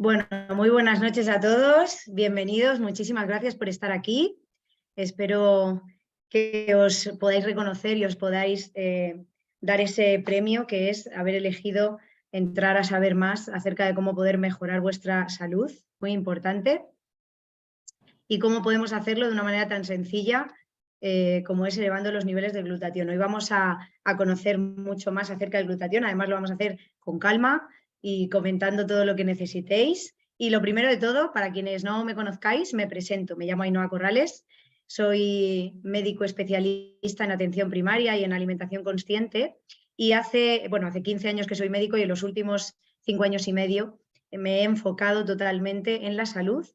Bueno, muy buenas noches a todos, bienvenidos, muchísimas gracias por estar aquí. Espero que os podáis reconocer y os podáis dar ese premio que es haber elegido entrar a saber más acerca de cómo poder mejorar vuestra salud, muy importante, y cómo podemos hacerlo de una manera tan sencilla como es elevando los niveles de glutatión. Hoy vamos a conocer mucho más acerca del glutatión, además lo vamos a hacer con calma y comentando todo lo que necesitéis. Y lo primero de todo, para quienes no me conozcáis, me presento. Me llamo Ainhoa Corrales, soy médico especialista en atención primaria y en alimentación consciente y hace 15 años que soy médico y en los últimos 5 años y medio me he enfocado totalmente en la salud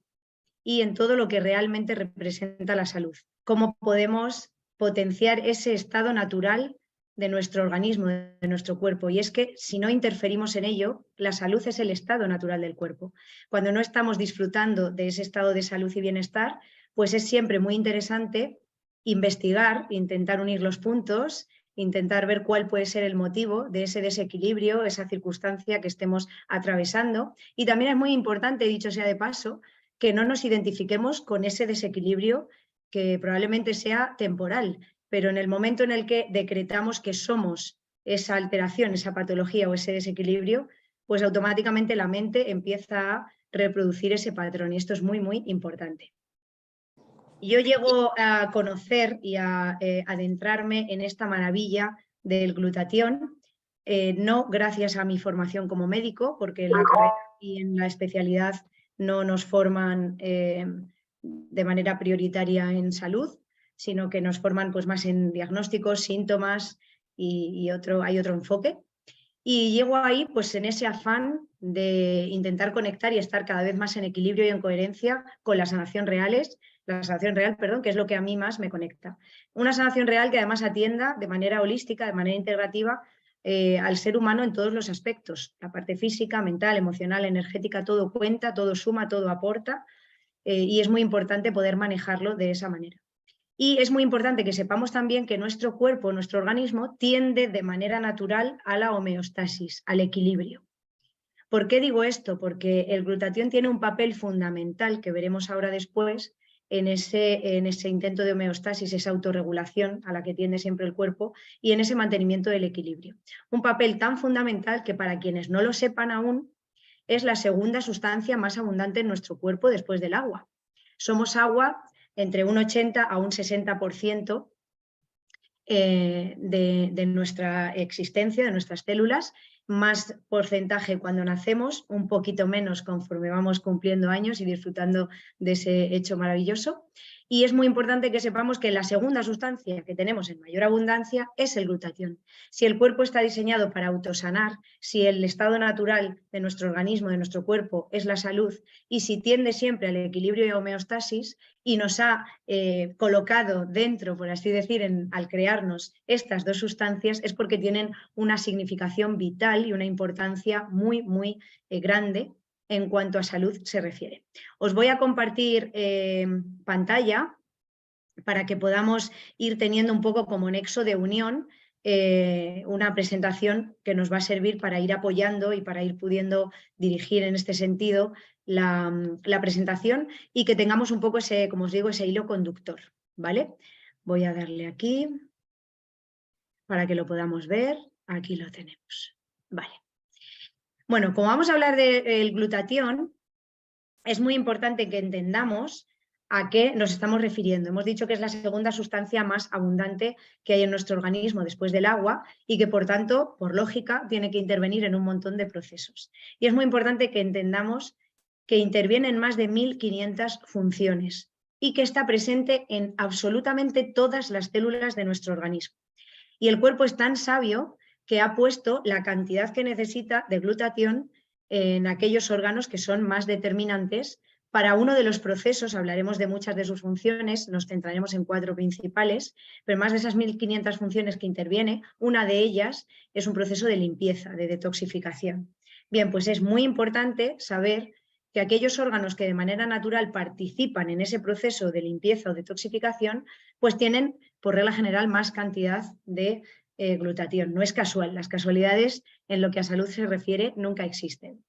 y en todo lo que realmente representa la salud. Cómo podemos potenciar ese estado natural de nuestro organismo, de nuestro cuerpo. Y es que si no interferimos en ello, la salud es el estado natural del cuerpo. Cuando no estamos disfrutando de ese estado de salud y bienestar, pues es siempre muy interesante investigar, intentar unir los puntos, intentar ver cuál puede ser el motivo de ese desequilibrio, esa circunstancia que estemos atravesando. Y también es muy importante, dicho sea de paso, que no nos identifiquemos con ese desequilibrio que probablemente sea temporal, pero en el momento en el que decretamos que somos esa alteración, esa patología o ese desequilibrio, pues automáticamente la mente empieza a reproducir ese patrón y esto es muy, muy importante. Yo llego a conocer y a adentrarme en esta maravilla del glutatión, no gracias a mi formación como médico, porque en la carrera y en la especialidad no nos forman de manera prioritaria en salud, sino que nos forman pues, más en diagnósticos, síntomas y hay otro enfoque. Y llego ahí pues en ese afán de intentar conectar y estar cada vez más en equilibrio y en coherencia con la sanación real, que es lo que a mí más me conecta. Una sanación real que además atienda de manera holística, de manera integrativa, al ser humano en todos los aspectos. La parte física, mental, emocional, energética, todo cuenta, todo suma, todo aporta y es muy importante poder manejarlo de esa manera. Y es muy importante que sepamos también que nuestro cuerpo, nuestro organismo, tiende de manera natural a la homeostasis, al equilibrio. ¿Por qué digo esto? Porque el glutatión tiene un papel fundamental, que veremos ahora después, en ese intento de homeostasis, esa autorregulación a la que tiende siempre el cuerpo y en ese mantenimiento del equilibrio. Un papel tan fundamental que para quienes no lo sepan aún, es la segunda sustancia más abundante en nuestro cuerpo después del agua. Somos agua entre un 80 a un 60% de nuestra existencia, de nuestras células, más porcentaje cuando nacemos, un poquito menos conforme vamos cumpliendo años y disfrutando de ese hecho maravilloso. Y es muy importante que sepamos que la segunda sustancia que tenemos en mayor abundancia es el glutatión. Si el cuerpo está diseñado para autosanar, si el estado natural de nuestro organismo, de nuestro cuerpo, es la salud, y si tiende siempre al equilibrio y homeostasis, y nos ha colocado dentro, por así decir, al crearnos estas dos sustancias, es porque tienen una significación vital y una importancia muy, muy grande en cuanto a salud se refiere. Os voy a compartir pantalla para que podamos ir teniendo un poco como nexo de unión una presentación que nos va a servir para ir apoyando y para ir pudiendo dirigir en este sentido la presentación y que tengamos un poco ese, como os digo, ese hilo conductor, ¿vale? Voy a darle aquí para que lo podamos ver. Aquí lo tenemos. Vale. Bueno, como vamos a hablar del glutatión, es muy importante que entendamos a qué nos estamos refiriendo. Hemos dicho que es la segunda sustancia más abundante que hay en nuestro organismo después del agua y que, por tanto, por lógica, tiene que intervenir en un montón de procesos. Y es muy importante que entendamos que interviene en más de 1.500 funciones y que está presente en absolutamente todas las células de nuestro organismo. Y el cuerpo es tan sabio que ha puesto la cantidad que necesita de glutatión en aquellos órganos que son más determinantes para uno de los procesos. Hablaremos de muchas de sus funciones, nos centraremos en 4 principales, pero más de esas 1.500 funciones que interviene, una de ellas es un proceso de limpieza, de detoxificación. Bien, pues es muy importante saber que aquellos órganos que de manera natural participan en ese proceso de limpieza o detoxificación, pues tienen, por regla general, más cantidad de glutatión. No es casual, las casualidades en lo que a salud se refiere nunca existen.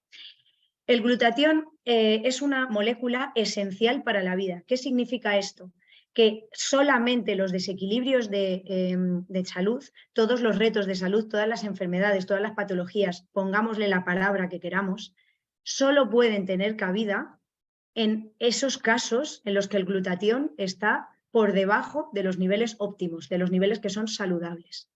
El glutatión es una molécula esencial para la vida. ¿Qué significa esto? Que solamente los desequilibrios de salud, todos los retos de salud, todas las enfermedades, todas las patologías, pongámosle la palabra que queramos, solo pueden tener cabida en esos casos en los que el glutatión está por debajo de los niveles óptimos, de los niveles que son saludables.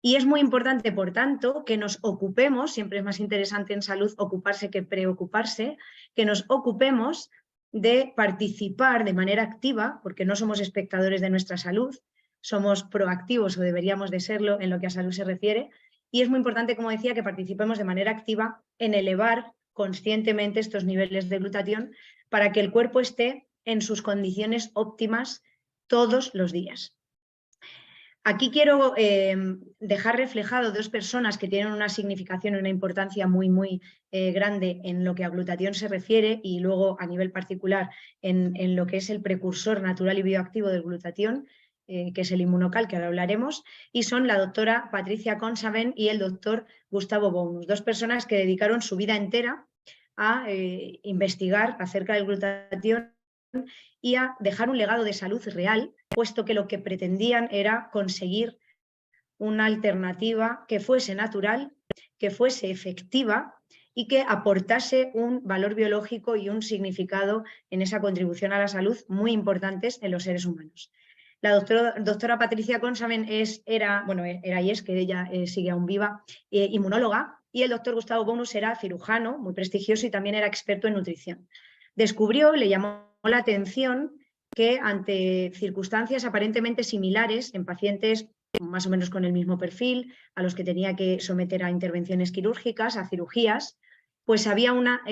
Y es muy importante, por tanto, que nos ocupemos, siempre es más interesante en salud ocuparse que preocuparse, que nos ocupemos de participar de manera activa, porque no somos espectadores de nuestra salud, somos proactivos o deberíamos de serlo en lo que a salud se refiere, y es muy importante, como decía, que participemos de manera activa en elevar conscientemente estos niveles de glutatión para que el cuerpo esté en sus condiciones óptimas todos los días. Aquí quiero dejar reflejado dos personas que tienen una significación y una importancia muy grande en lo que a glutatión se refiere y luego a nivel particular en lo que es el precursor natural y bioactivo del glutatión, que es el inmunocal, que ahora hablaremos, y son la doctora Patricia Consaven y el doctor Gustavo Bounus, dos personas que dedicaron su vida entera a investigar acerca del glutatión y a dejar un legado de salud real, puesto que lo que pretendían era conseguir una alternativa que fuese natural, que fuese efectiva y que aportase un valor biológico y un significado en esa contribución a la salud muy importantes en los seres humanos. La doctora Patricia Consaven era y es, que ella sigue aún viva, inmunóloga, y el doctor Gustavo Bounus era cirujano, muy prestigioso, y también era experto en nutrición. Le llamó la atención que ante circunstancias aparentemente similares en pacientes más o menos con el mismo perfil, a los que tenía que someter a intervenciones quirúrgicas, a cirugías, pues había una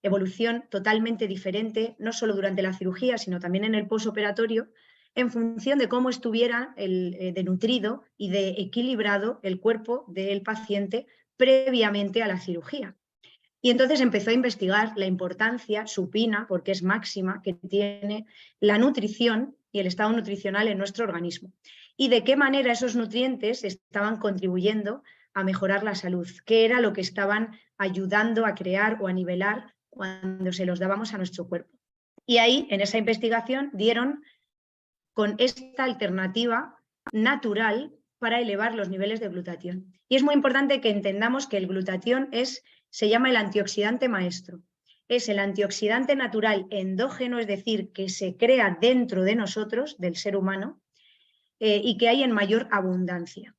evolución totalmente diferente, no solo durante la cirugía, sino también en el posoperatorio, en función de cómo estuviera de nutrido y de equilibrado el cuerpo del paciente previamente a la cirugía. Y entonces empezó a investigar la importancia supina, porque es máxima, que tiene la nutrición y el estado nutricional en nuestro organismo. Y de qué manera esos nutrientes estaban contribuyendo a mejorar la salud, qué era lo que estaban ayudando a crear o a nivelar cuando se los dábamos a nuestro cuerpo. Y ahí, en esa investigación, dieron con esta alternativa natural para elevar los niveles de glutatión. Y es muy importante que entendamos que el glutatión se llama el antioxidante maestro. Es el antioxidante natural endógeno, es decir, que se crea dentro de nosotros, del ser humano, y que hay en mayor abundancia.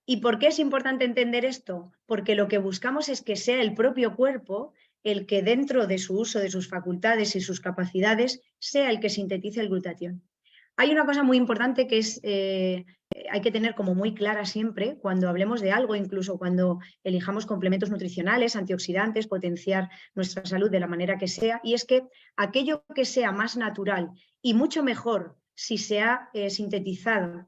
¿Y por qué es importante entender esto? Porque lo que buscamos es que sea el propio cuerpo el que dentro de su uso de sus facultades y sus capacidades sea el que sintetice el glutatión. Hay una cosa muy importante que hay que tener como muy clara siempre cuando hablemos de algo, incluso cuando elijamos complementos nutricionales, antioxidantes, potenciar nuestra salud de la manera que sea, y es que aquello que sea más natural y mucho mejor si se ha sintetizado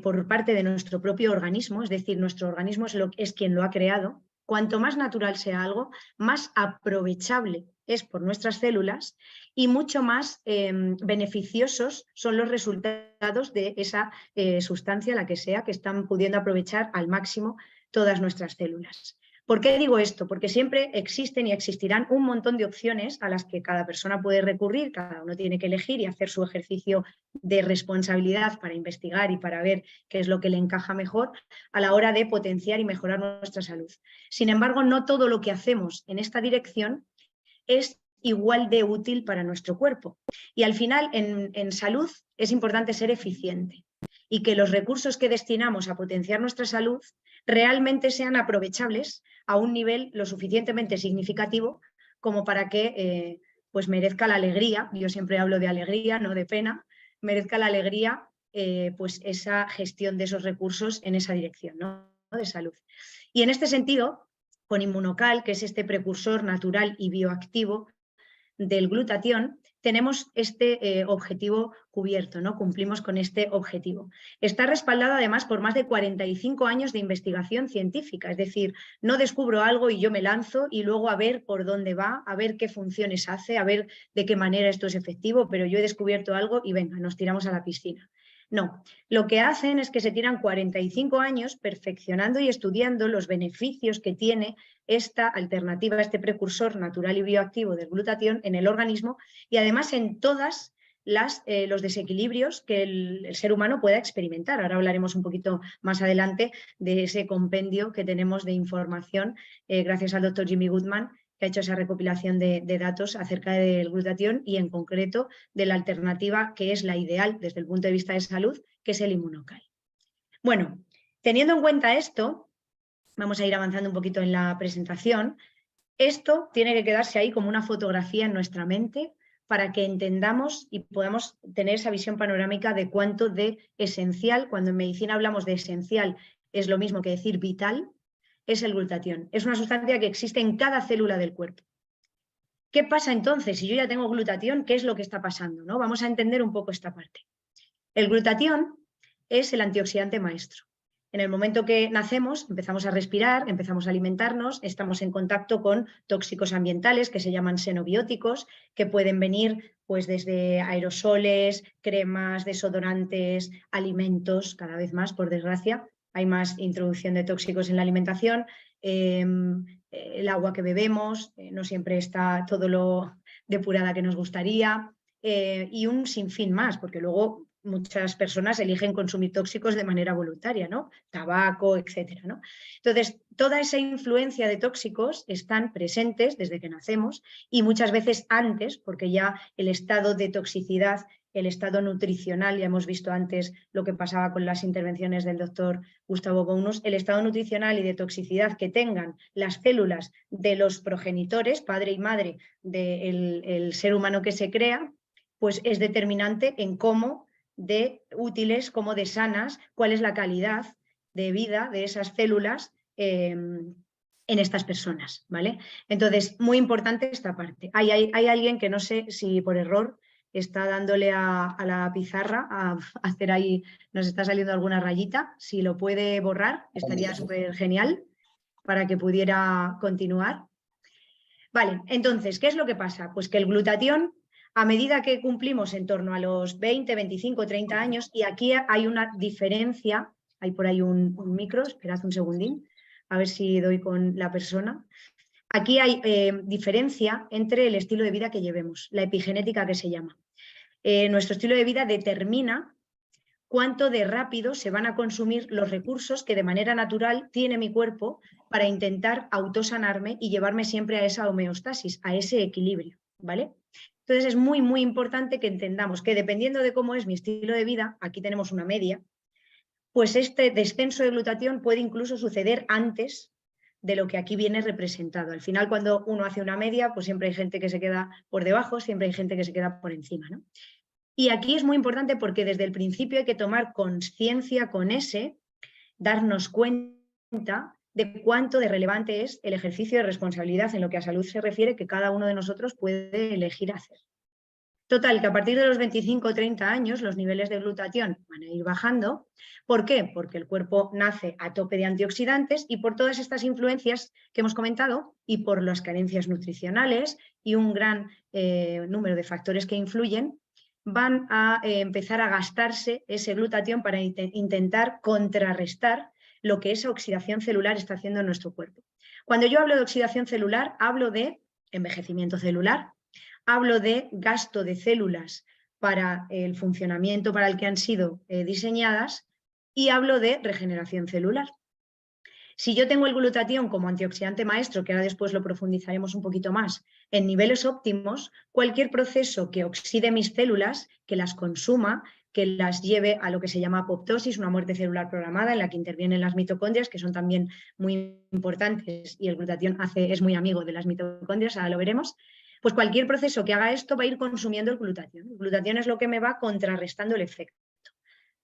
por parte de nuestro propio organismo, es decir, nuestro organismo es quien lo ha creado, cuanto más natural sea algo, más aprovechable es por nuestras células y mucho más beneficiosos son los resultados de esa sustancia, la que sea, que están pudiendo aprovechar al máximo todas nuestras células. ¿Por qué digo esto? Porque siempre existen y existirán un montón de opciones a las que cada persona puede recurrir, cada uno tiene que elegir y hacer su ejercicio de responsabilidad para investigar y para ver qué es lo que le encaja mejor a la hora de potenciar y mejorar nuestra salud. Sin embargo, no todo lo que hacemos en esta dirección es igual de útil para nuestro cuerpo. Y al final, en salud, es importante ser eficiente y que los recursos que destinamos a potenciar nuestra salud realmente sean aprovechables a un nivel lo suficientemente significativo como para que pues merezca la alegría, yo siempre hablo de alegría, no de pena, merezca la alegría pues esa gestión de esos recursos en esa dirección, ¿no? De salud. Y en este sentido, con Inmunocal, que es este precursor natural y bioactivo del glutatión, tenemos este objetivo cubierto, ¿no? Cumplimos con este objetivo. Está respaldado además por más de 45 años de investigación científica, es decir, no descubro algo y yo me lanzo y luego a ver por dónde va, a ver qué funciones hace, a ver de qué manera esto es efectivo, pero yo he descubierto algo y venga, nos tiramos a la piscina. No, lo que hacen es que se tiran 45 años perfeccionando y estudiando los beneficios que tiene esta alternativa, este precursor natural y bioactivo del glutatión en el organismo y además en todas los desequilibrios que el ser humano pueda experimentar. Ahora hablaremos un poquito más adelante de ese compendio que tenemos de información gracias al doctor Jimmy Goodman, que ha hecho esa recopilación de datos acerca del glutatión y en concreto de la alternativa que es la ideal desde el punto de vista de salud, que es el Immunocal. Bueno, teniendo en cuenta esto, vamos a ir avanzando un poquito en la presentación. Esto tiene que quedarse ahí como una fotografía en nuestra mente para que entendamos y podamos tener esa visión panorámica de cuánto de esencial, cuando en medicina hablamos de esencial, es lo mismo que decir vital, es el glutatión. Es una sustancia que existe en cada célula del cuerpo. ¿Qué pasa entonces? Si yo ya tengo glutatión, ¿qué es lo que está pasando? ¿No? Vamos a entender un poco esta parte. El glutatión es el antioxidante maestro. En el momento que nacemos, empezamos a respirar, empezamos a alimentarnos, estamos en contacto con tóxicos ambientales que se llaman xenobióticos, que pueden venir pues, desde aerosoles, cremas, desodorantes, alimentos, cada vez más, por desgracia. Hay más introducción de tóxicos en la alimentación. El agua que bebemos no siempre está todo lo depurada que nos gustaría. Y un sinfín más, porque luego muchas personas eligen consumir tóxicos de manera voluntaria, ¿no? Tabaco, etcétera, ¿no? Entonces, toda esa influencia de tóxicos están presentes desde que nacemos y muchas veces antes, porque ya el estado de toxicidad, el estado nutricional, ya hemos visto antes lo que pasaba con las intervenciones del doctor Gustavo Bounus, el estado nutricional y de toxicidad que tengan las células de los progenitores, padre y madre del ser humano que se crea, pues es determinante en cómo de útiles como de sanas, cuál es la calidad de vida de esas células en estas personas, ¿vale? Entonces, muy importante esta parte. Hay alguien que no sé si por error está dándole a la pizarra a hacer ahí, nos está saliendo alguna rayita, si lo puede borrar estaría súper genial para que pudiera continuar. Vale, entonces, ¿qué es lo que pasa? Pues que el glutatión, a medida que cumplimos en torno a los 20, 25, 30 años, y aquí hay una diferencia, hay por ahí un micro, esperad un segundín, a ver si doy con la persona. Aquí hay diferencia entre el estilo de vida que llevemos, la epigenética que se llama. Nuestro estilo de vida determina cuánto de rápido se van a consumir los recursos que de manera natural tiene mi cuerpo para intentar autosanarme y llevarme siempre a esa homeostasis, a ese equilibrio, ¿vale? Entonces es muy, muy importante que entendamos que dependiendo de cómo es mi estilo de vida, aquí tenemos una media, pues este descenso de glutatión puede incluso suceder antes de lo que aquí viene representado. Al final, cuando uno hace una media, pues siempre hay gente que se queda por debajo, siempre hay gente que se queda por encima, ¿no? Y aquí es muy importante porque desde el principio hay que tomar conciencia con darnos cuenta de cuánto de relevante es el ejercicio de responsabilidad en lo que a salud se refiere que cada uno de nosotros puede elegir hacer. Total, que a partir de los 25 o 30 años los niveles de glutatión van a ir bajando. ¿Por qué? Porque el cuerpo nace a tope de antioxidantes y por todas estas influencias que hemos comentado y por las carencias nutricionales y un gran número de factores que influyen, van a empezar a gastarse ese glutatión para intentar contrarrestar lo que esa oxidación celular está haciendo en nuestro cuerpo. Cuando yo hablo de oxidación celular, hablo de envejecimiento celular, hablo de gasto de células para el funcionamiento para el que han sido diseñadas y hablo de regeneración celular. Si yo tengo el glutatión como antioxidante maestro, que ahora después lo profundizaremos un poquito más, en niveles óptimos, cualquier proceso que oxide mis células, que las consuma, que las lleve a lo que se llama apoptosis, una muerte celular programada en la que intervienen las mitocondrias, que son también muy importantes y el glutatión es muy amigo de las mitocondrias, ahora lo veremos. Pues cualquier proceso que haga esto va a ir consumiendo el glutatión. El glutatión es lo que me va contrarrestando el efecto.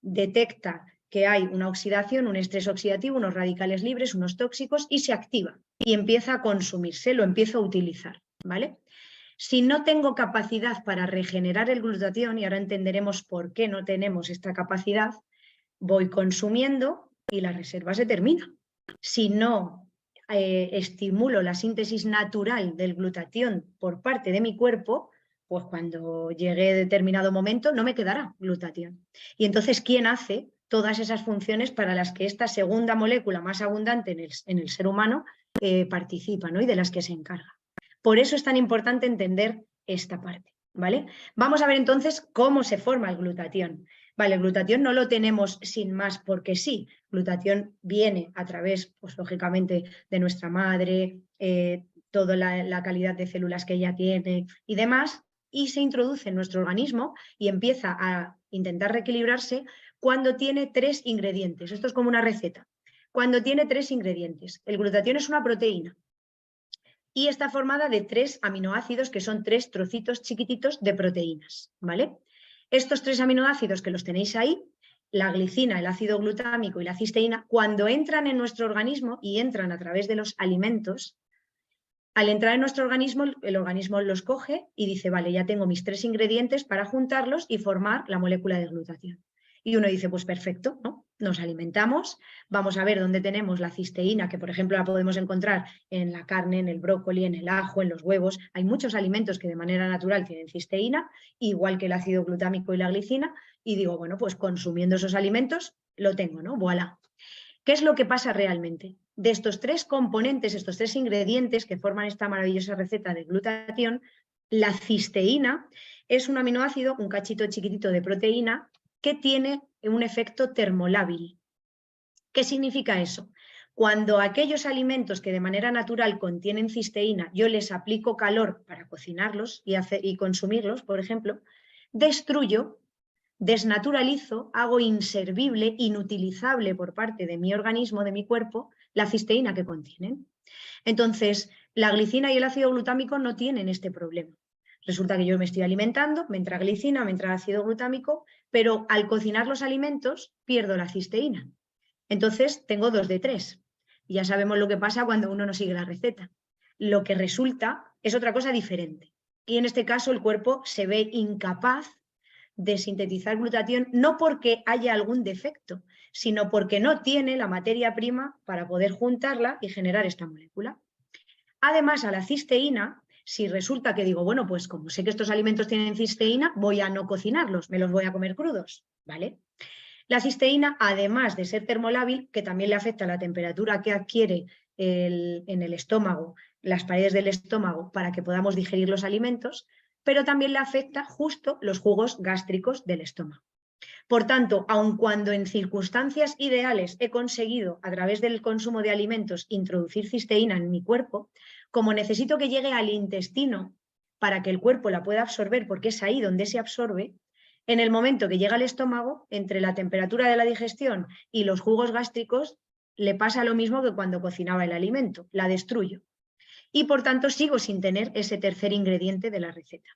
Detecta que hay una oxidación, un estrés oxidativo, unos radicales libres, unos tóxicos y se activa y empieza a consumirse, lo empiezo a utilizar, ¿vale? Si no tengo capacidad para regenerar el glutatión, y ahora entenderemos por qué no tenemos esta capacidad, voy consumiendo y la reserva se termina. Si no estimulo la síntesis natural del glutatión por parte de mi cuerpo, pues cuando llegue determinado momento no me quedará glutatión. Y entonces, ¿quién hace todas esas funciones para las que esta segunda molécula más abundante en el ser humano participa, ¿no? Y de las que se encarga? Por eso es tan importante entender esta parte, ¿vale? Vamos a ver entonces cómo se forma el glutatión. Vale, el glutatión no lo tenemos sin más porque sí. Glutatión viene a través, pues lógicamente, de nuestra madre, toda la calidad de células que ella tiene y demás, y se introduce en nuestro organismo y empieza a intentar reequilibrarse cuando tiene 3 ingredientes. Esto es como una receta. Cuando tiene 3 ingredientes. El glutatión es una proteína y está formada de 3 aminoácidos que son 3 trocitos chiquititos de proteínas, ¿vale? Estos 3 aminoácidos que los tenéis ahí, la glicina, el ácido glutámico y la cisteína, cuando entran en nuestro organismo y entran a través de los alimentos, al entrar en nuestro organismo, el organismo los coge y dice, vale, ya tengo mis 3 ingredientes para juntarlos y formar la molécula de glutatión. Y uno dice, pues perfecto, ¿no? Nos alimentamos, vamos a ver dónde tenemos la cisteína, que por ejemplo la podemos encontrar en la carne, en el brócoli, en el ajo, en los huevos. Hay muchos alimentos que de manera natural tienen cisteína, igual que el ácido glutámico y la glicina, y digo, bueno, pues consumiendo esos alimentos lo tengo, ¿no? Voilà. ¿Qué es lo que pasa realmente? De estos 3 componentes, estos 3 ingredientes que forman esta maravillosa receta de glutatión, la cisteína es un aminoácido, un cachito chiquitito de proteína, que tiene un efecto termolábil. ¿Qué significa eso? Cuando aquellos alimentos que de manera natural contienen cisteína, yo les aplico calor para cocinarlos y consumirlos, por ejemplo, destruyo, desnaturalizo, hago inservible, inutilizable por parte de mi organismo, de mi cuerpo, la cisteína que contienen. Entonces, la glicina y el ácido glutámico no tienen este problema. Resulta que yo me estoy alimentando, me entra glicina, me entra ácido glutámico, pero al cocinar los alimentos pierdo la cisteína. Entonces, tengo 2 de 3. Ya sabemos lo que pasa cuando uno no sigue la receta. Lo que resulta es otra cosa diferente. Y en este caso, el cuerpo se ve incapaz de sintetizar glutatión, no porque haya algún defecto, sino porque no tiene la materia prima para poder juntarla y generar esta molécula. Además, a la cisteína, si resulta que digo, bueno, pues como sé que estos alimentos tienen cisteína, voy a no cocinarlos, me los voy a comer crudos, ¿vale? La cisteína, además de ser termolábil, que también le afecta a la temperatura que adquiere en el estómago, las paredes del estómago, para que podamos digerir los alimentos, pero también le afecta justo los jugos gástricos del estómago. Por tanto, aun cuando en circunstancias ideales he conseguido, a través del consumo de alimentos, introducir cisteína en mi cuerpo, como necesito que llegue al intestino para que el cuerpo la pueda absorber, porque es ahí donde se absorbe, en el momento que llega al estómago, entre la temperatura de la digestión y los jugos gástricos, le pasa lo mismo que cuando cocinaba el alimento, la destruyo. Y por tanto sigo sin tener ese tercer ingrediente de la receta.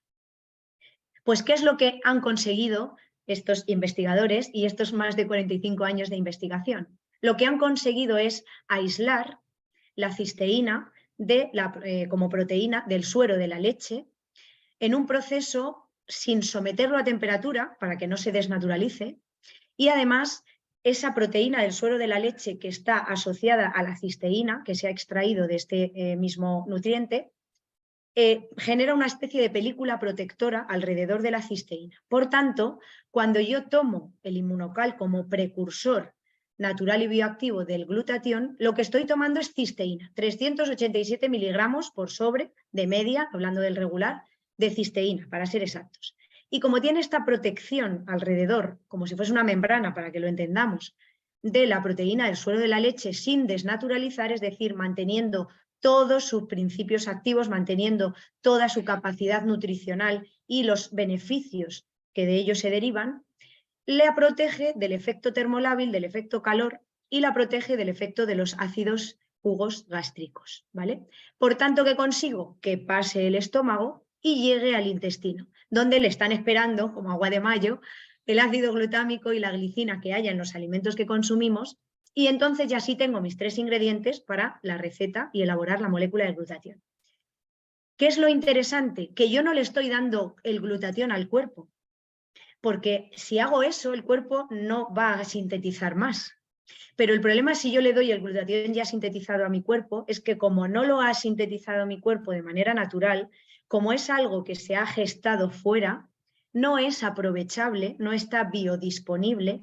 Pues, ¿qué es lo que han conseguido estos investigadores y estos más de 45 años de investigación? Lo que han conseguido es aislar la cisteína como proteína del suero de la leche en un proceso sin someterlo a temperatura para que no se desnaturalice, y además esa proteína del suero de la leche que está asociada a la cisteína que se ha extraído de este mismo nutriente, genera una especie de película protectora alrededor de la cisteína. Por tanto, cuando yo tomo el inmunocal como precursor natural y bioactivo del glutatión, lo que estoy tomando es cisteína, 387 miligramos por sobre de media, hablando del regular, de cisteína, para ser exactos. Y como tiene esta protección alrededor, como si fuese una membrana, para que lo entendamos, de la proteína del suero de la leche sin desnaturalizar, es decir, manteniendo todos sus principios activos, manteniendo toda su capacidad nutricional y los beneficios que de ello se derivan, la protege del efecto termolábil, del efecto calor, y la protege del efecto de los ácidos jugos gástricos, ¿vale? Por tanto, ¿qué consigo? Que pase el estómago y llegue al intestino, donde le están esperando, como agua de mayo, el ácido glutámico y la glicina que haya en los alimentos que consumimos, y entonces ya sí tengo mis 3 ingredientes para la receta y elaborar la molécula de glutatión. ¿Qué es lo interesante? Que yo no le estoy dando el glutatión al cuerpo, porque si hago eso, el cuerpo no va a sintetizar más. Pero el problema si yo le doy el glutatión ya sintetizado a mi cuerpo es que como no lo ha sintetizado mi cuerpo de manera natural, como es algo que se ha gestado fuera, no es aprovechable, no está biodisponible,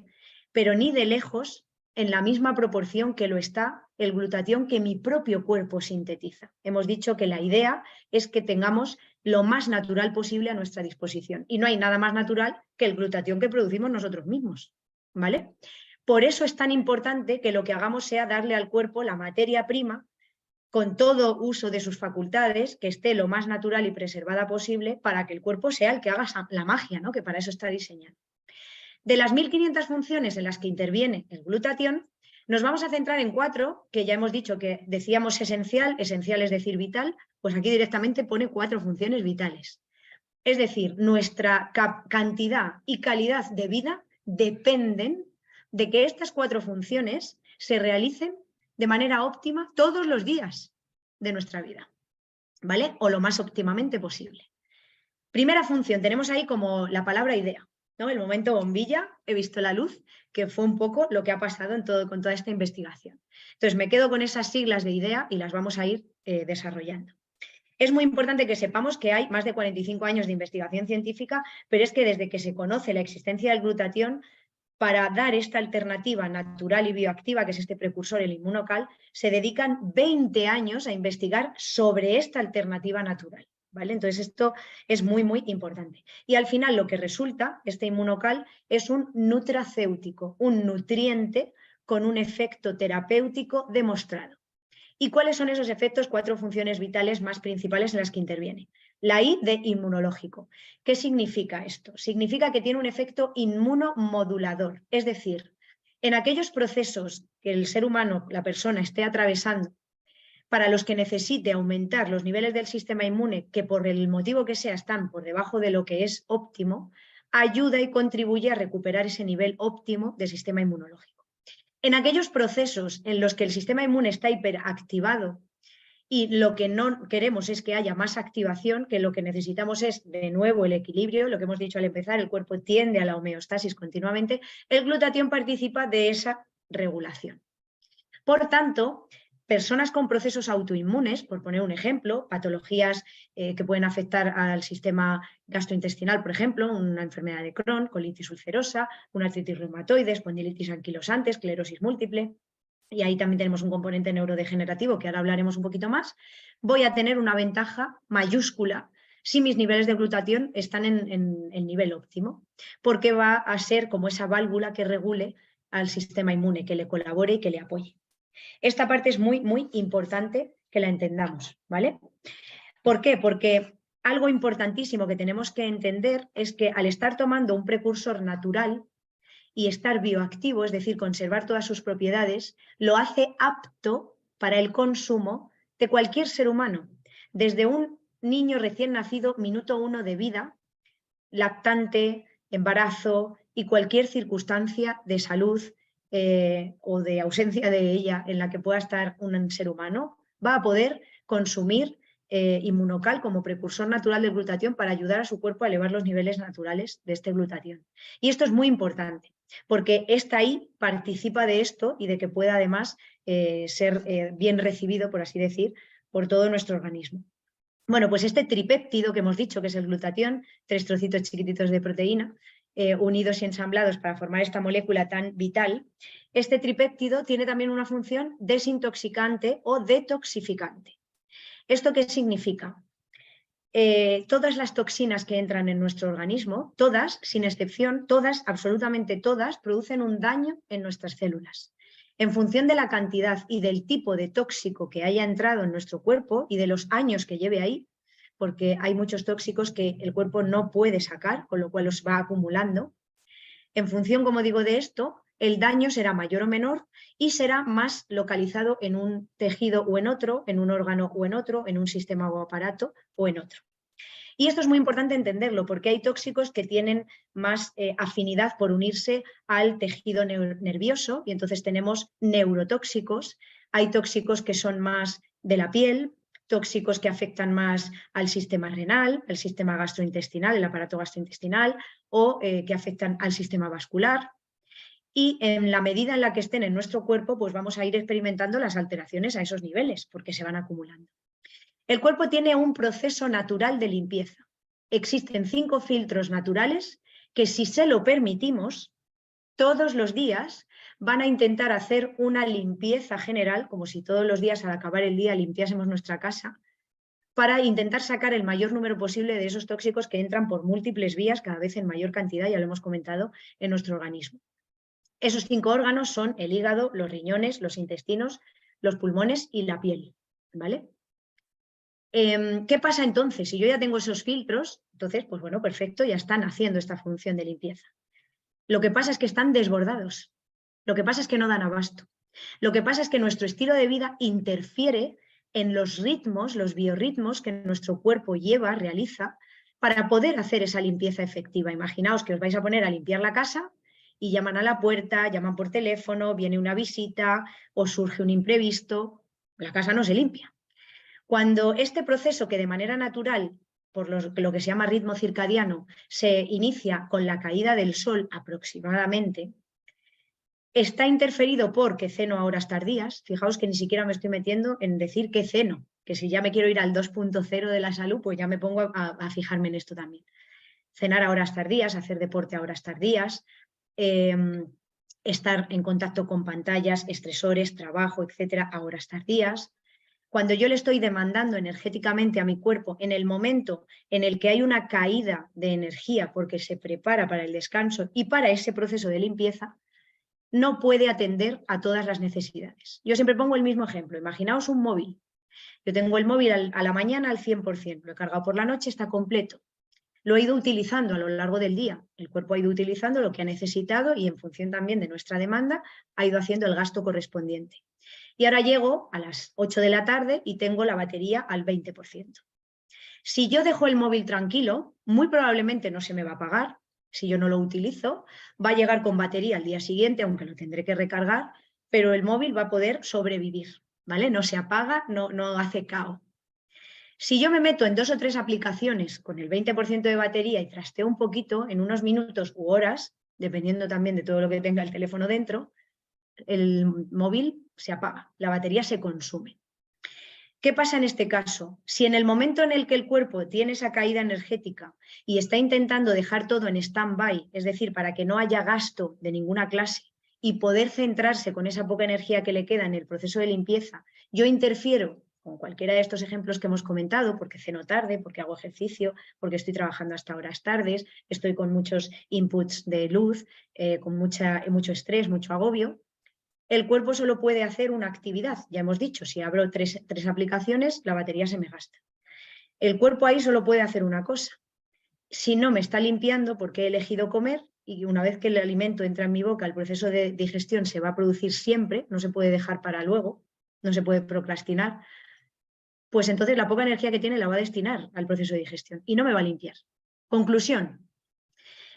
pero ni de lejos en la misma proporción que lo está el glutatión que mi propio cuerpo sintetiza. Hemos dicho que la idea es que tengamos lo más natural posible a nuestra disposición y no hay nada más natural que el glutatión que producimos nosotros mismos, ¿vale? Por eso es tan importante que lo que hagamos sea darle al cuerpo la materia prima con todo uso de sus facultades, que esté lo más natural y preservada posible para que el cuerpo sea el que haga la magia, ¿no? Que para eso está diseñado. De las 1500 funciones en las que interviene el glutatión, nos vamos a centrar en 4, que ya hemos dicho que decíamos esencial es decir vital, pues aquí directamente pone 4 funciones vitales. Es decir, nuestra cantidad y calidad de vida dependen de que estas 4 funciones se realicen de manera óptima todos los días de nuestra vida, ¿vale? O lo más óptimamente posible. Primera función, tenemos ahí como la palabra idea, ¿no? El momento bombilla, he visto la luz, que fue un poco lo que ha pasado con toda esta investigación. Entonces me quedo con esas siglas de idea y las vamos a ir desarrollando. Es muy importante que sepamos que hay más de 45 años de investigación científica, pero es que desde que se conoce la existencia del glutatión, para dar esta alternativa natural y bioactiva, que es este precursor, el inmunocal, se dedican 20 años a investigar sobre esta alternativa natural, ¿vale? Entonces esto es muy, muy importante. Y al final lo que resulta, este inmunocal, es un nutracéutico, un nutriente con un efecto terapéutico demostrado. ¿Y cuáles son esos efectos? 4 funciones vitales más principales en las que interviene. La I de inmunológico. ¿Qué significa esto? Significa que tiene un efecto inmunomodulador, es decir, en aquellos procesos que el ser humano, la persona, esté atravesando, para los que necesite aumentar los niveles del sistema inmune, que por el motivo que sea están por debajo de lo que es óptimo, ayuda y contribuye a recuperar ese nivel óptimo del sistema inmunológico. En aquellos procesos en los que el sistema inmune está hiperactivado y lo que no queremos es que haya más activación, que lo que necesitamos es de nuevo el equilibrio, lo que hemos dicho al empezar, el cuerpo tiende a la homeostasis continuamente, el glutatión participa de esa regulación. Por tanto, personas con procesos autoinmunes, por poner un ejemplo, patologías que pueden afectar al sistema gastrointestinal, por ejemplo, una enfermedad de Crohn, colitis ulcerosa, una artritis reumatoide, espondilitis anquilosante, esclerosis múltiple, y ahí también tenemos un componente neurodegenerativo que ahora hablaremos un poquito más, voy a tener una ventaja mayúscula si mis niveles de glutatión están en el nivel óptimo, porque va a ser como esa válvula que regule al sistema inmune, que le colabore y que le apoye. Esta parte es muy, muy importante que la entendamos, ¿vale? ¿Por qué? Porque algo importantísimo que tenemos que entender es que al estar tomando un precursor natural y estar bioactivo, es decir, conservar todas sus propiedades, lo hace apto para el consumo de cualquier ser humano, desde un niño recién nacido, minuto 1 de vida, lactante, embarazo y cualquier circunstancia de salud o de ausencia de ella en la que pueda estar un ser humano, va a poder consumir inmunocal como precursor natural del glutatión para ayudar a su cuerpo a elevar los niveles naturales de este glutatión. Y esto es muy importante, porque esta I participa de esto y de que pueda además ser bien recibido, por así decir, por todo nuestro organismo. Bueno, pues este tripéptido que hemos dicho, que es el glutatión, 3 trocitos chiquititos de proteína, unidos y ensamblados para formar esta molécula tan vital, este tripéptido tiene también una función desintoxicante o detoxificante. ¿Esto qué significa? Todas las toxinas que entran en nuestro organismo, todas, sin excepción, todas, absolutamente todas, producen un daño en nuestras células. En función de la cantidad y del tipo de tóxico que haya entrado en nuestro cuerpo y de los años que lleve ahí, porque hay muchos tóxicos que el cuerpo no puede sacar, con lo cual los va acumulando, en función, como digo, de esto, el daño será mayor o menor y será más localizado en un tejido o en otro, en un órgano o en otro, en un sistema o aparato o en otro. Y esto es muy importante entenderlo porque hay tóxicos que tienen más afinidad por unirse al tejido nervioso y entonces tenemos neurotóxicos, hay tóxicos que son más de la piel, tóxicos que afectan más al sistema renal, al sistema gastrointestinal, el aparato gastrointestinal o que afectan al sistema vascular. y en la medida en la que estén en nuestro cuerpo, pues vamos a ir experimentando las alteraciones a esos niveles, porque se van acumulando. El cuerpo tiene un proceso natural de limpieza. Existen 5 filtros naturales que, si se lo permitimos, todos los días van a intentar hacer una limpieza general, como si todos los días al acabar el día limpiásemos nuestra casa, para intentar sacar el mayor número posible de esos tóxicos que entran por múltiples vías, cada vez en mayor cantidad, ya lo hemos comentado, en nuestro organismo. Esos 5 órganos son el hígado, los riñones, los intestinos, los pulmones y la piel, ¿vale? ¿Qué pasa entonces? Si yo ya tengo esos filtros, entonces, pues bueno, perfecto, ya están haciendo esta función de limpieza. Lo que pasa es que están desbordados. Lo que pasa es que no dan abasto. Lo que pasa es que nuestro estilo de vida interfiere en los ritmos, los biorritmos que nuestro cuerpo realiza para poder hacer esa limpieza efectiva. Imaginaos que os vais a poner a limpiar la casa y llaman a la puerta, llaman por teléfono, viene una visita, os surge un imprevisto, la casa no se limpia. Cuando este proceso, que de manera natural, por lo que se llama ritmo circadiano, se inicia con la caída del sol aproximadamente, está interferido por que ceno a horas tardías. Fijaos que ni siquiera me estoy metiendo en decir que ceno, que si ya me quiero ir al 2.0 de la salud, pues ya me pongo a fijarme en esto también. Cenar a horas tardías, hacer deporte a horas tardías, estar en contacto con pantallas, estresores, trabajo, etcétera, a horas tardías. Cuando yo le estoy demandando energéticamente a mi cuerpo en el momento en el que hay una caída de energía porque se prepara para el descanso y para ese proceso de limpieza, no puede atender a todas las necesidades. Yo siempre pongo el mismo ejemplo. Imaginaos un móvil. Yo tengo el móvil a la mañana al 100%, lo he cargado por la noche, está completo. Lo he ido utilizando a lo largo del día. El cuerpo ha ido utilizando lo que ha necesitado y, en función también de nuestra demanda, ha ido haciendo el gasto correspondiente. Y ahora llego a las 8 de la tarde y tengo la batería al 20%. Si yo dejo el móvil tranquilo, muy probablemente no se me va a apagar. Si yo no lo utilizo, va a llegar con batería al día siguiente, aunque lo tendré que recargar, pero el móvil va a poder sobrevivir, ¿vale? No se apaga, no hace cao. Si yo me meto en 2 o 3 aplicaciones con el 20% de batería y trasteo un poquito, en unos minutos u horas, dependiendo también de todo lo que tenga el teléfono dentro, el móvil se apaga, la batería se consume. ¿Qué pasa en este caso? Si en el momento en el que el cuerpo tiene esa caída energética y está intentando dejar todo en stand-by, es decir, para que no haya gasto de ninguna clase y poder centrarse con esa poca energía que le queda en el proceso de limpieza, yo interfiero con cualquiera de estos ejemplos que hemos comentado, porque ceno tarde, porque hago ejercicio, porque estoy trabajando hasta horas tardes, estoy con muchos inputs de luz, con mucho estrés, mucho agobio. El cuerpo solo puede hacer una actividad. Ya hemos dicho, si abro tres aplicaciones, la batería se me gasta. El cuerpo ahí solo puede hacer una cosa. Si no me está limpiando porque he elegido comer, y una vez que el alimento entra en mi boca, el proceso de digestión se va a producir siempre, no se puede dejar para luego, no se puede procrastinar, pues entonces la poca energía que tiene la va a destinar al proceso de digestión y no me va a limpiar. Conclusión,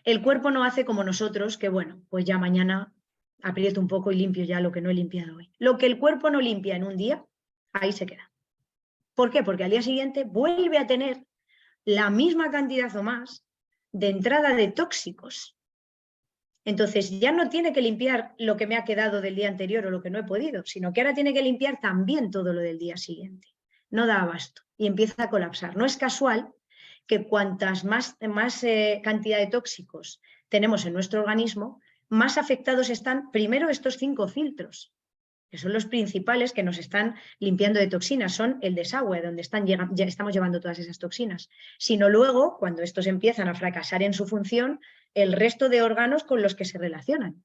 el cuerpo no hace como nosotros, que bueno, pues ya mañana aprieto un poco y limpio ya lo que no he limpiado hoy. Lo que el cuerpo no limpia en un día, ahí se queda. ¿Por qué? Porque al día siguiente vuelve a tener la misma cantidad o más de entrada de tóxicos. Entonces ya no tiene que limpiar lo que me ha quedado del día anterior o lo que no he podido, sino que ahora tiene que limpiar también todo lo del día siguiente. No da abasto y empieza a colapsar. No es casual que cuantas más cantidad de tóxicos tenemos en nuestro organismo, más afectados están primero estos 5 filtros, que son los principales que nos están limpiando de toxinas, son el desagüe, donde ya estamos llevando todas esas toxinas, sino luego, cuando estos empiezan a fracasar en su función, el resto de órganos con los que se relacionan,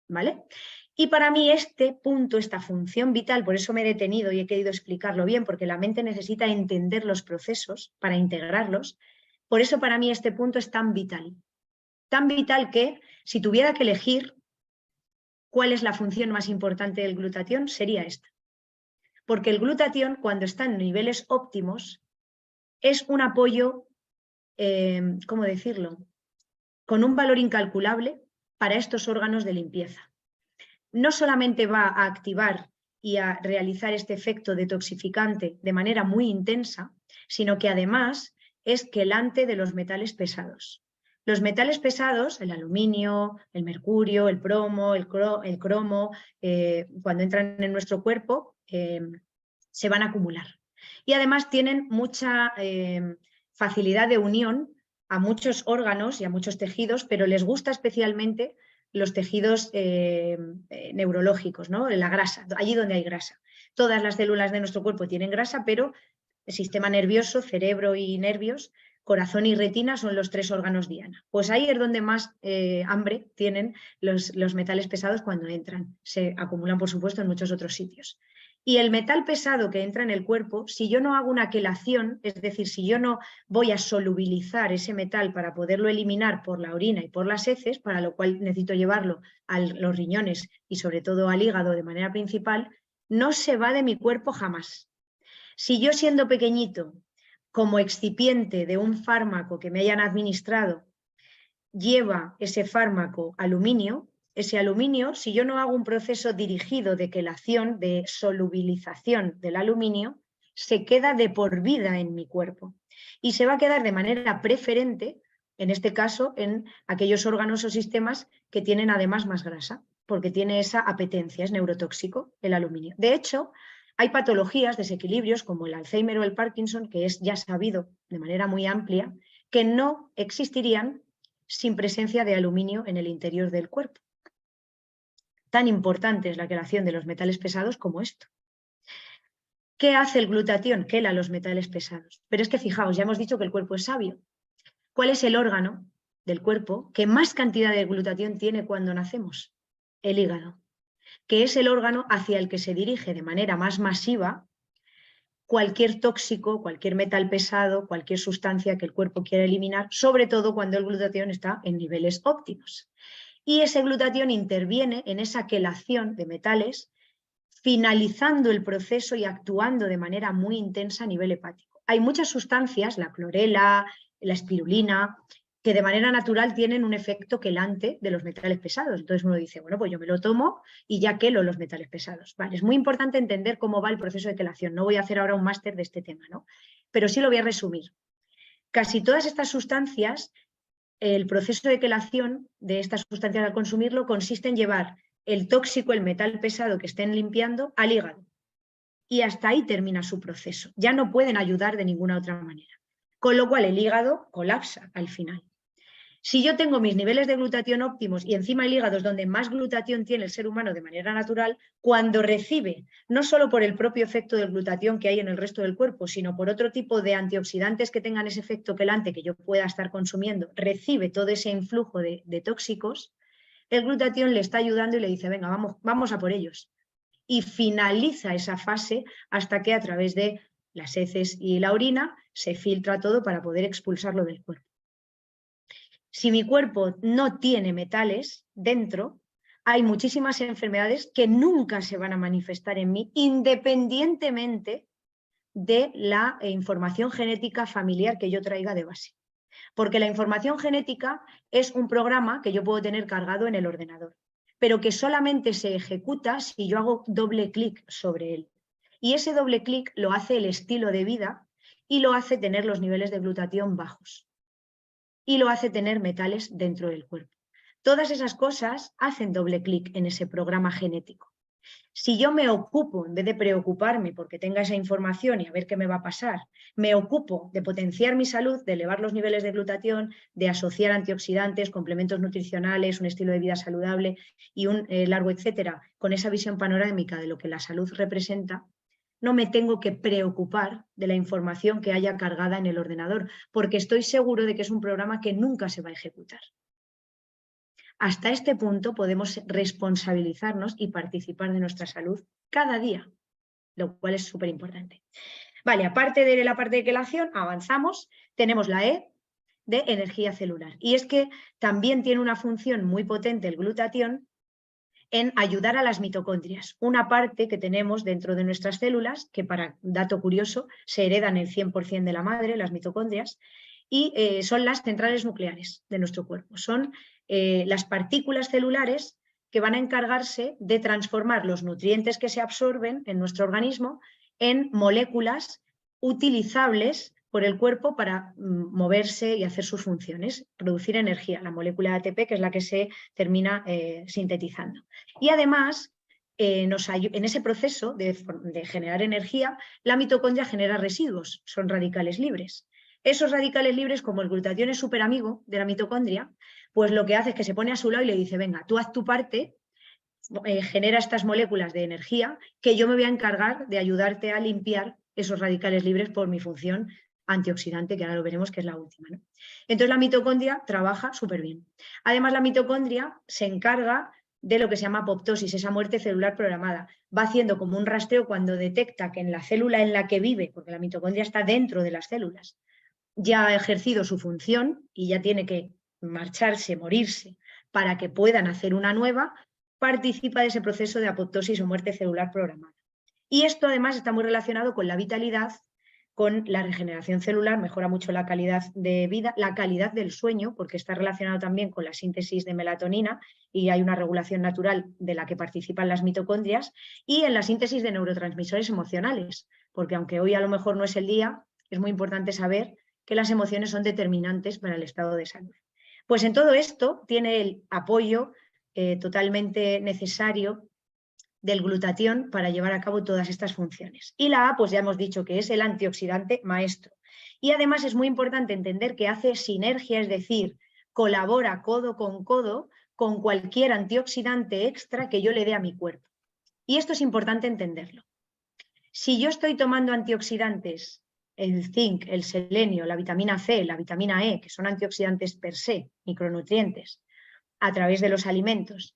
¿vale? Y para mí este punto, esta función vital, por eso me he detenido y he querido explicarlo bien, porque la mente necesita entender los procesos para integrarlos, por eso para mí este punto es tan vital que si tuviera que elegir cuál es la función más importante del glutatión, sería esta. Porque el glutatión, cuando está en niveles óptimos, es un apoyo, ¿cómo decirlo?, con un valor incalculable para estos órganos de limpieza. No solamente va a activar y a realizar este efecto detoxificante de manera muy intensa, sino que además es quelante de los metales pesados. Los metales pesados, el aluminio, el mercurio, el plomo, el cromo, cuando entran en nuestro cuerpo, se van a acumular. Y además tienen mucha facilidad de unión a muchos órganos y a muchos tejidos, pero les gusta especialmente los tejidos neurológicos, ¿no? La grasa, allí donde hay grasa. Todas las células de nuestro cuerpo tienen grasa, pero el sistema nervioso, cerebro y nervios, corazón y retina son los 3 órganos diana. Pues ahí es donde más hambre tienen los metales pesados cuando entran. Se acumulan, por supuesto, en muchos otros sitios. Y el metal pesado que entra en el cuerpo, si yo no hago una quelación, es decir, si yo no voy a solubilizar ese metal para poderlo eliminar por la orina y por las heces, para lo cual necesito llevarlo a los riñones y sobre todo al hígado de manera principal, no se va de mi cuerpo jamás. Si yo siendo pequeñito, como excipiente de un fármaco que me hayan administrado, lleva ese fármaco aluminio, ese aluminio, si yo no hago un proceso dirigido de quelación, de solubilización del aluminio, se queda de por vida en mi cuerpo y se va a quedar de manera preferente, en este caso, en aquellos órganos o sistemas que tienen además más grasa, porque tiene esa apetencia, es neurotóxico el aluminio. De hecho, hay patologías, desequilibrios como el Alzheimer o el Parkinson, que es ya sabido de manera muy amplia, que no existirían sin presencia de aluminio en el interior del cuerpo. Tan importante es la quelación de los metales pesados como esto. ¿Qué hace el glutatión? Quela los metales pesados. Pero es que fijaos, ya hemos dicho que el cuerpo es sabio. ¿Cuál es el órgano del cuerpo que más cantidad de glutatión tiene cuando nacemos? El hígado, que es el órgano hacia el que se dirige de manera más masiva cualquier tóxico, cualquier metal pesado, cualquier sustancia que el cuerpo quiera eliminar, sobre todo cuando el glutatión está en niveles óptimos. Y ese glutatión interviene en esa quelación de metales, finalizando el proceso y actuando de manera muy intensa a nivel hepático. Hay muchas sustancias, la clorela, la espirulina, que de manera natural tienen un efecto quelante de los metales pesados. Entonces uno dice, bueno, pues yo me lo tomo y ya quelo los metales pesados. Vale, es muy importante entender cómo va el proceso de quelación. No voy a hacer ahora un máster de este tema, ¿no? Pero sí lo voy a resumir. Casi todas estas sustancias, el proceso de quelación de estas sustancias al consumirlo consiste en llevar el tóxico, el metal pesado que estén limpiando, al hígado. Y hasta ahí termina su proceso. Ya no pueden ayudar de ninguna otra manera. Con lo cual el hígado colapsa al final. Si yo tengo mis niveles de glutatión óptimos y encima el hígado es donde más glutatión tiene el ser humano de manera natural, cuando recibe, no solo por el propio efecto del glutatión que hay en el resto del cuerpo, sino por otro tipo de antioxidantes que tengan ese efecto quelante que yo pueda estar consumiendo, recibe todo ese influjo de tóxicos, el glutatión le está ayudando y le dice, venga, vamos a por ellos. Y finaliza esa fase hasta que a través de las heces y la orina se filtra todo para poder expulsarlo del cuerpo. Si mi cuerpo no tiene metales dentro, hay muchísimas enfermedades que nunca se van a manifestar en mí, independientemente de la información genética familiar que yo traiga de base. Porque la información genética es un programa que yo puedo tener cargado en el ordenador, pero que solamente se ejecuta si yo hago doble clic sobre él. Y ese doble clic lo hace el estilo de vida y lo hace tener los niveles de glutatión bajos. Y lo hace tener metales dentro del cuerpo. Todas esas cosas hacen doble clic en ese programa genético. Si yo me ocupo, en vez de preocuparme porque tenga esa información y a ver qué me va a pasar, me ocupo de potenciar mi salud, de elevar los niveles de glutatión, de asociar antioxidantes, complementos nutricionales, un estilo de vida saludable y un largo etcétera, con esa visión panorámica de lo que la salud representa, no me tengo que preocupar de la información que haya cargada en el ordenador, porque estoy seguro de que es un programa que nunca se va a ejecutar. Hasta este punto podemos responsabilizarnos y participar de nuestra salud cada día, lo cual es súper importante. Vale, aparte de la parte de quelación, avanzamos, tenemos la E de energía celular. Y es que también tiene una función muy potente el glutatión en ayudar a las mitocondrias, una parte que tenemos dentro de nuestras células, que para dato curioso se heredan el 100% de la madre, las mitocondrias, y son las centrales nucleares de nuestro cuerpo. Son las partículas celulares que van a encargarse de transformar los nutrientes que se absorben en nuestro organismo en moléculas utilizables por el cuerpo para moverse y hacer sus funciones, producir energía, la molécula de ATP, que es la que se termina sintetizando. Y además, en ese proceso de generar energía, la mitocondria genera residuos, son radicales libres. Esos radicales libres, como el glutatión es súper amigo de la mitocondria, pues lo que hace es que se pone a su lado y le dice, venga, tú haz tu parte, genera estas moléculas de energía, que yo me voy a encargar de ayudarte a limpiar esos radicales libres por mi función antioxidante, que ahora lo veremos que es la última, ¿no? Entonces la mitocondria trabaja súper bien. Además, la mitocondria se encarga de lo que se llama apoptosis, esa muerte celular programada. Va haciendo como un rastreo cuando detecta que en la célula en la que vive, porque la mitocondria está dentro de las células, ya ha ejercido su función y ya tiene que marcharse, morirse, para que puedan hacer una nueva, participa de ese proceso de apoptosis o muerte celular programada. Y esto además está muy relacionado con la vitalidad, con la regeneración celular, mejora mucho la calidad de vida, la calidad del sueño, porque está relacionado también con la síntesis de melatonina y hay una regulación natural de la que participan las mitocondrias, y en la síntesis de neurotransmisores emocionales, porque aunque hoy a lo mejor no es el día, es muy importante saber que las emociones son determinantes para el estado de salud. Pues en todo esto tiene el apoyo totalmente necesario del glutatión para llevar a cabo todas estas funciones. Y la A, pues ya hemos dicho que es el antioxidante maestro. Y además es muy importante entender que hace sinergia, es decir, colabora codo con cualquier antioxidante extra que yo le dé a mi cuerpo. Y esto es importante entenderlo. Si yo estoy tomando antioxidantes, el zinc, el selenio, la vitamina C, la vitamina E, que son antioxidantes per se, micronutrientes, a través de los alimentos,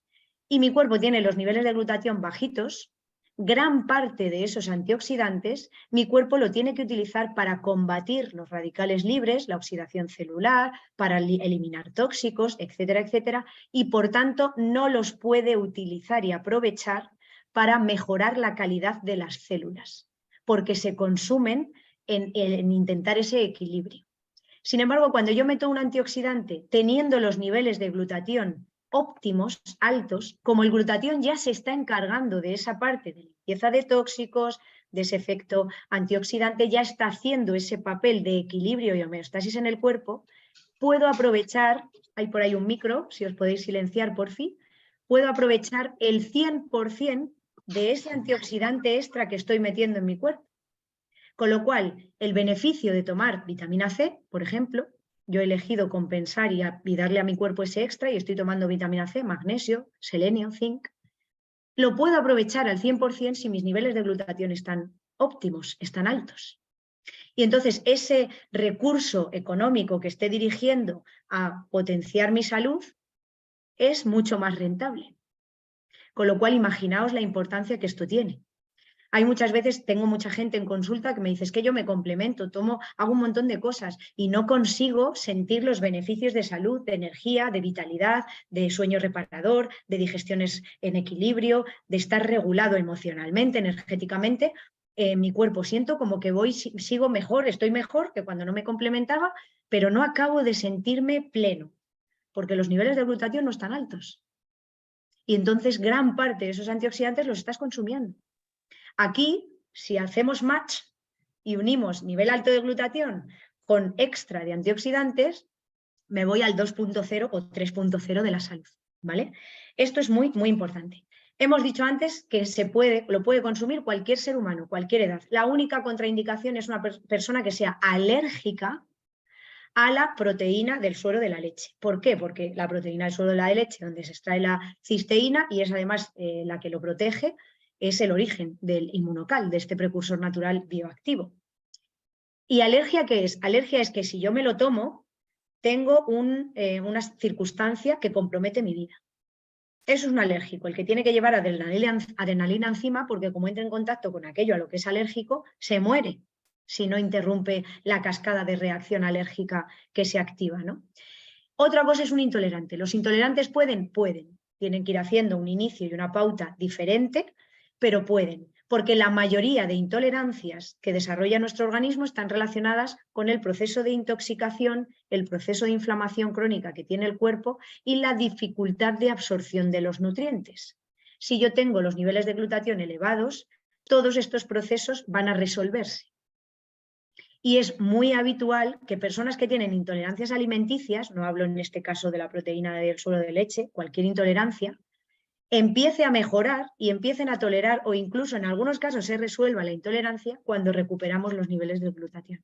y mi cuerpo tiene los niveles de glutatión bajitos, gran parte de esos antioxidantes mi cuerpo lo tiene que utilizar para combatir los radicales libres, la oxidación celular, para eliminar tóxicos, etcétera, etcétera, y por tanto no los puede utilizar y aprovechar para mejorar la calidad de las células, porque se consumen en intentar ese equilibrio. Sin embargo, cuando yo meto un antioxidante teniendo los niveles de glutatión óptimos, altos, como el glutatión ya se está encargando de esa parte de limpieza de tóxicos, de ese efecto antioxidante, ya está haciendo ese papel de equilibrio y homeostasis en el cuerpo, puedo aprovechar, hay por ahí un micro, si os podéis silenciar por fin, puedo aprovechar el 100% de ese antioxidante extra que estoy metiendo en mi cuerpo. Con lo cual, el beneficio de tomar vitamina C, por ejemplo, yo he elegido compensar y darle a mi cuerpo ese extra y estoy tomando vitamina C, magnesio, selenio, zinc, lo puedo aprovechar al 100% si mis niveles de glutatión están óptimos, están altos. Y entonces ese recurso económico que esté dirigiendo a potenciar mi salud es mucho más rentable. Con lo cual, imaginaos la importancia que esto tiene. Hay muchas veces, tengo mucha gente en consulta que me dice, es que yo me complemento, hago un montón de cosas y no consigo sentir los beneficios de salud, de energía, de vitalidad, de sueño reparador, de digestiones en equilibrio, de estar regulado emocionalmente, energéticamente. Mi cuerpo siento como que sigo mejor, estoy mejor que cuando no me complementaba, pero no acabo de sentirme pleno, porque los niveles de glutatión no están altos. Y entonces gran parte de esos antioxidantes los estás consumiendo. Aquí, si hacemos match y unimos nivel alto de glutatión con extra de antioxidantes, me voy al 2.0 o 3.0 de la salud, ¿vale? Esto es muy, muy importante. Hemos dicho antes que lo puede consumir cualquier ser humano, cualquier edad. La única contraindicación es una persona que sea alérgica a la proteína del suero de la leche. ¿Por qué? Porque la proteína del suero de la leche, donde se extrae la cisteína y es además la que lo protege, es el origen del inmunocal, de este precursor natural bioactivo. ¿Y alergia qué es? Alergia es que si yo me lo tomo, tengo una circunstancia que compromete mi vida. Eso es un alérgico, el que tiene que llevar adrenalina encima, porque como entra en contacto con aquello a lo que es alérgico, se muere si no interrumpe la cascada de reacción alérgica que se activa, ¿no? Otra cosa es un intolerante. ¿Los intolerantes pueden? Pueden. Tienen que ir haciendo un inicio y una pauta diferente, pero pueden, porque la mayoría de intolerancias que desarrolla nuestro organismo están relacionadas con el proceso de intoxicación, el proceso de inflamación crónica que tiene el cuerpo y la dificultad de absorción de los nutrientes. Si yo tengo los niveles de glutatión elevados, todos estos procesos van a resolverse. Y es muy habitual que personas que tienen intolerancias alimenticias, no hablo en este caso de la proteína del suero de leche, cualquier intolerancia, empiece a mejorar y empiecen a tolerar o incluso en algunos casos se resuelva la intolerancia cuando recuperamos los niveles de glutatión.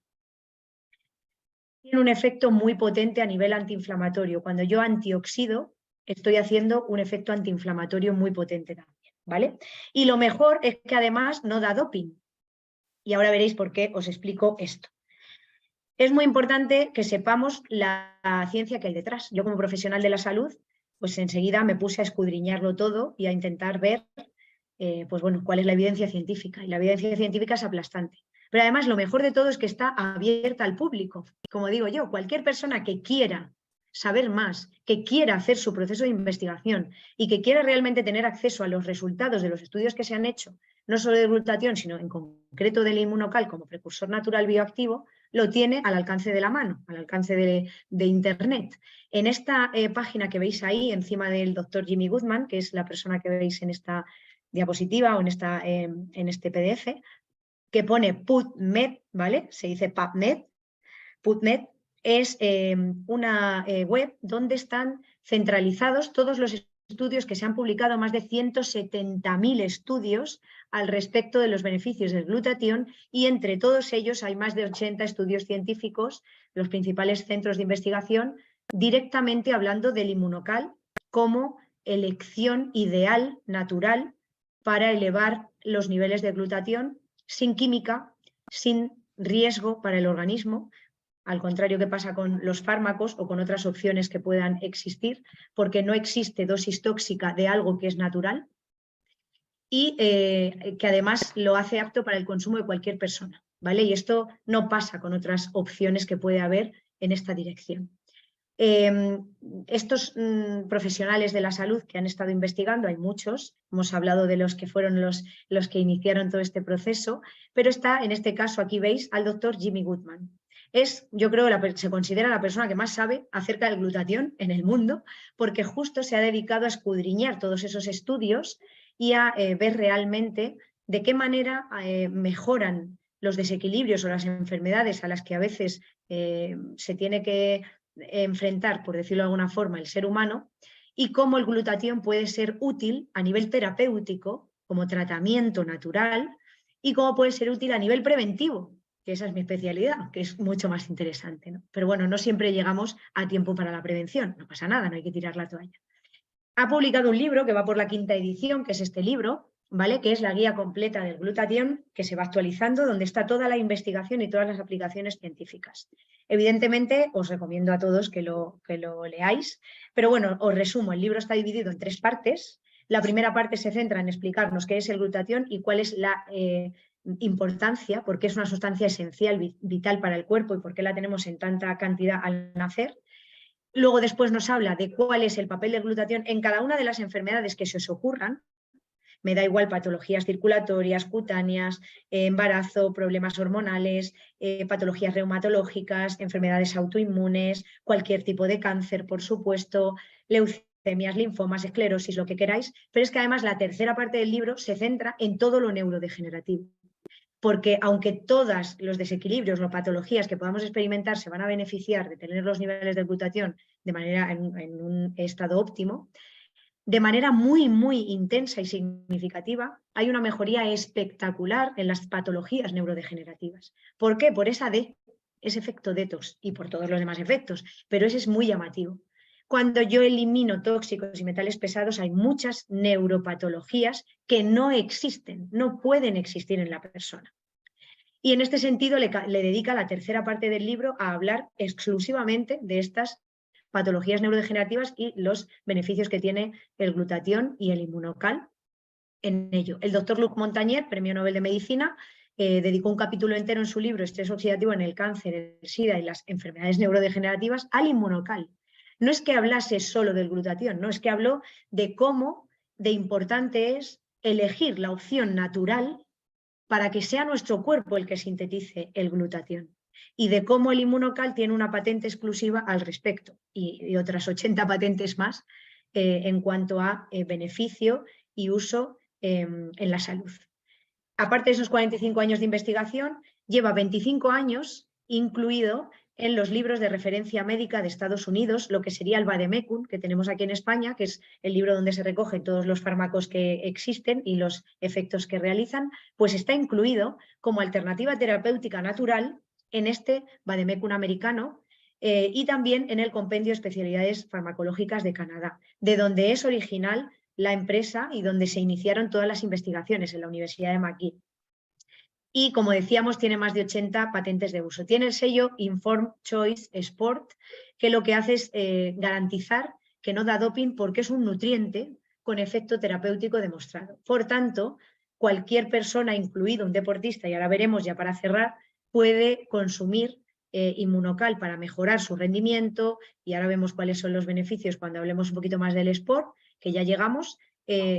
Tiene un efecto muy potente a nivel antiinflamatorio. Cuando yo antioxido, estoy haciendo un efecto antiinflamatorio muy potente también, ¿vale? Y lo mejor es que además no da doping. Y ahora veréis por qué os explico esto. Es muy importante que sepamos la ciencia que hay detrás. Yo como profesional de la salud, pues enseguida me puse a escudriñarlo todo y a intentar ver pues bueno, cuál es la evidencia científica. Y la evidencia científica es aplastante. Pero además lo mejor de todo es que está abierta al público. Como digo yo, cualquier persona que quiera saber más, que quiera hacer su proceso de investigación y que quiera realmente tener acceso a los resultados de los estudios que se han hecho, no solo de glutatión, sino en concreto del inmunocal como precursor natural bioactivo, lo tiene al alcance de la mano, al alcance de Internet. En esta página que veis ahí, encima del doctor Jimmy Goodman, que es la persona que veis en esta diapositiva o en este PDF, que pone PubMed, ¿vale? Se dice PubMed. PubMed es una web donde están centralizados todos los estudios que se han publicado, más de 170.000 estudios al respecto de los beneficios del glutatión, y entre todos ellos hay más de 80 estudios científicos, los principales centros de investigación, directamente hablando del inmunocal como elección ideal, natural, para elevar los niveles de glutatión sin química, sin riesgo para el organismo, al contrario que pasa con los fármacos o con otras opciones que puedan existir, porque no existe dosis tóxica de algo que es natural y que además lo hace apto para el consumo de cualquier persona, ¿vale? Y esto no pasa con otras opciones que puede haber en esta dirección. Estos profesionales de la salud que han estado investigando, hay muchos, hemos hablado de los que fueron los que iniciaron todo este proceso, pero está en este caso, aquí veis, al doctor Jimmy Goodman. Es, yo creo, se considera la persona que más sabe acerca del glutatión en el mundo, porque justo se ha dedicado a escudriñar todos esos estudios y a ver realmente de qué manera mejoran los desequilibrios o las enfermedades a las que a veces se tiene que enfrentar, por decirlo de alguna forma, el ser humano, y cómo el glutatión puede ser útil a nivel terapéutico, como tratamiento natural, y cómo puede ser útil a nivel preventivo, que esa es mi especialidad, que es mucho más interesante, ¿no? Pero bueno, no siempre llegamos a tiempo para la prevención, no pasa nada, no hay que tirar la toalla. Ha publicado un libro que va por la 5ª edición, que es este libro, ¿vale? Que es la guía completa del glutatión, que se va actualizando, donde está toda la investigación y todas las aplicaciones científicas. Evidentemente, os recomiendo a todos que lo leáis, pero bueno, os resumo, el libro está dividido en 3 partes. La primera parte se centra en explicarnos qué es el glutatión y cuál es la importancia, por qué es una sustancia esencial, vital para el cuerpo y por qué la tenemos en tanta cantidad al nacer. Luego después nos habla de cuál es el papel del glutatión en cada una de las enfermedades que se os ocurran. Me da igual patologías circulatorias, cutáneas, embarazo, problemas hormonales, patologías reumatológicas, enfermedades autoinmunes, cualquier tipo de cáncer, por supuesto, leucemias, linfomas, esclerosis, lo que queráis. Pero es que además la tercera parte del libro se centra en todo lo neurodegenerativo. Porque aunque todos los desequilibrios o patologías que podamos experimentar se van a beneficiar de tener los niveles de glutatión de manera en un estado óptimo, de manera muy, muy intensa y significativa, hay una mejoría espectacular en las patologías neurodegenerativas. ¿Por qué? Por ese efecto detox y por todos los demás efectos, pero ese es muy llamativo. Cuando yo elimino tóxicos y metales pesados, hay muchas neuropatologías que no existen, no pueden existir en la persona. Y en este sentido le dedica la tercera parte del libro a hablar exclusivamente de estas patologías neurodegenerativas y los beneficios que tiene el glutatión y el inmunocal en ello. El doctor Luc Montagnier, Premio Nobel de Medicina, dedicó un capítulo entero en su libro Estrés oxidativo en el cáncer, el SIDA y las enfermedades neurodegenerativas al inmunocal. No es que hablase solo del glutatión, no, es que habló de cómo de importante es elegir la opción natural para que sea nuestro cuerpo el que sintetice el glutatión, y de cómo el inmunocal tiene una patente exclusiva al respecto y otras 80 patentes más en cuanto a beneficio y uso en la salud. Aparte de esos 45 años de investigación, lleva 25 años incluido en los libros de referencia médica de Estados Unidos, lo que sería el Vademecum, que tenemos aquí en España, que es el libro donde se recogen todos los fármacos que existen y los efectos que realizan, pues está incluido como alternativa terapéutica natural en este Vademecum americano y también en el Compendio de Especialidades Farmacológicas de Canadá, de donde es original la empresa y donde se iniciaron todas las investigaciones en la Universidad de McGill. Y como decíamos, tiene más de 80 patentes de uso. Tiene el sello Informed Choice Sport, que lo que hace es garantizar que no da doping porque es un nutriente con efecto terapéutico demostrado. Por tanto, cualquier persona, incluido un deportista, y ahora veremos ya para cerrar, puede consumir Inmunocal para mejorar su rendimiento, y ahora vemos cuáles son los beneficios cuando hablemos un poquito más del sport, que ya llegamos,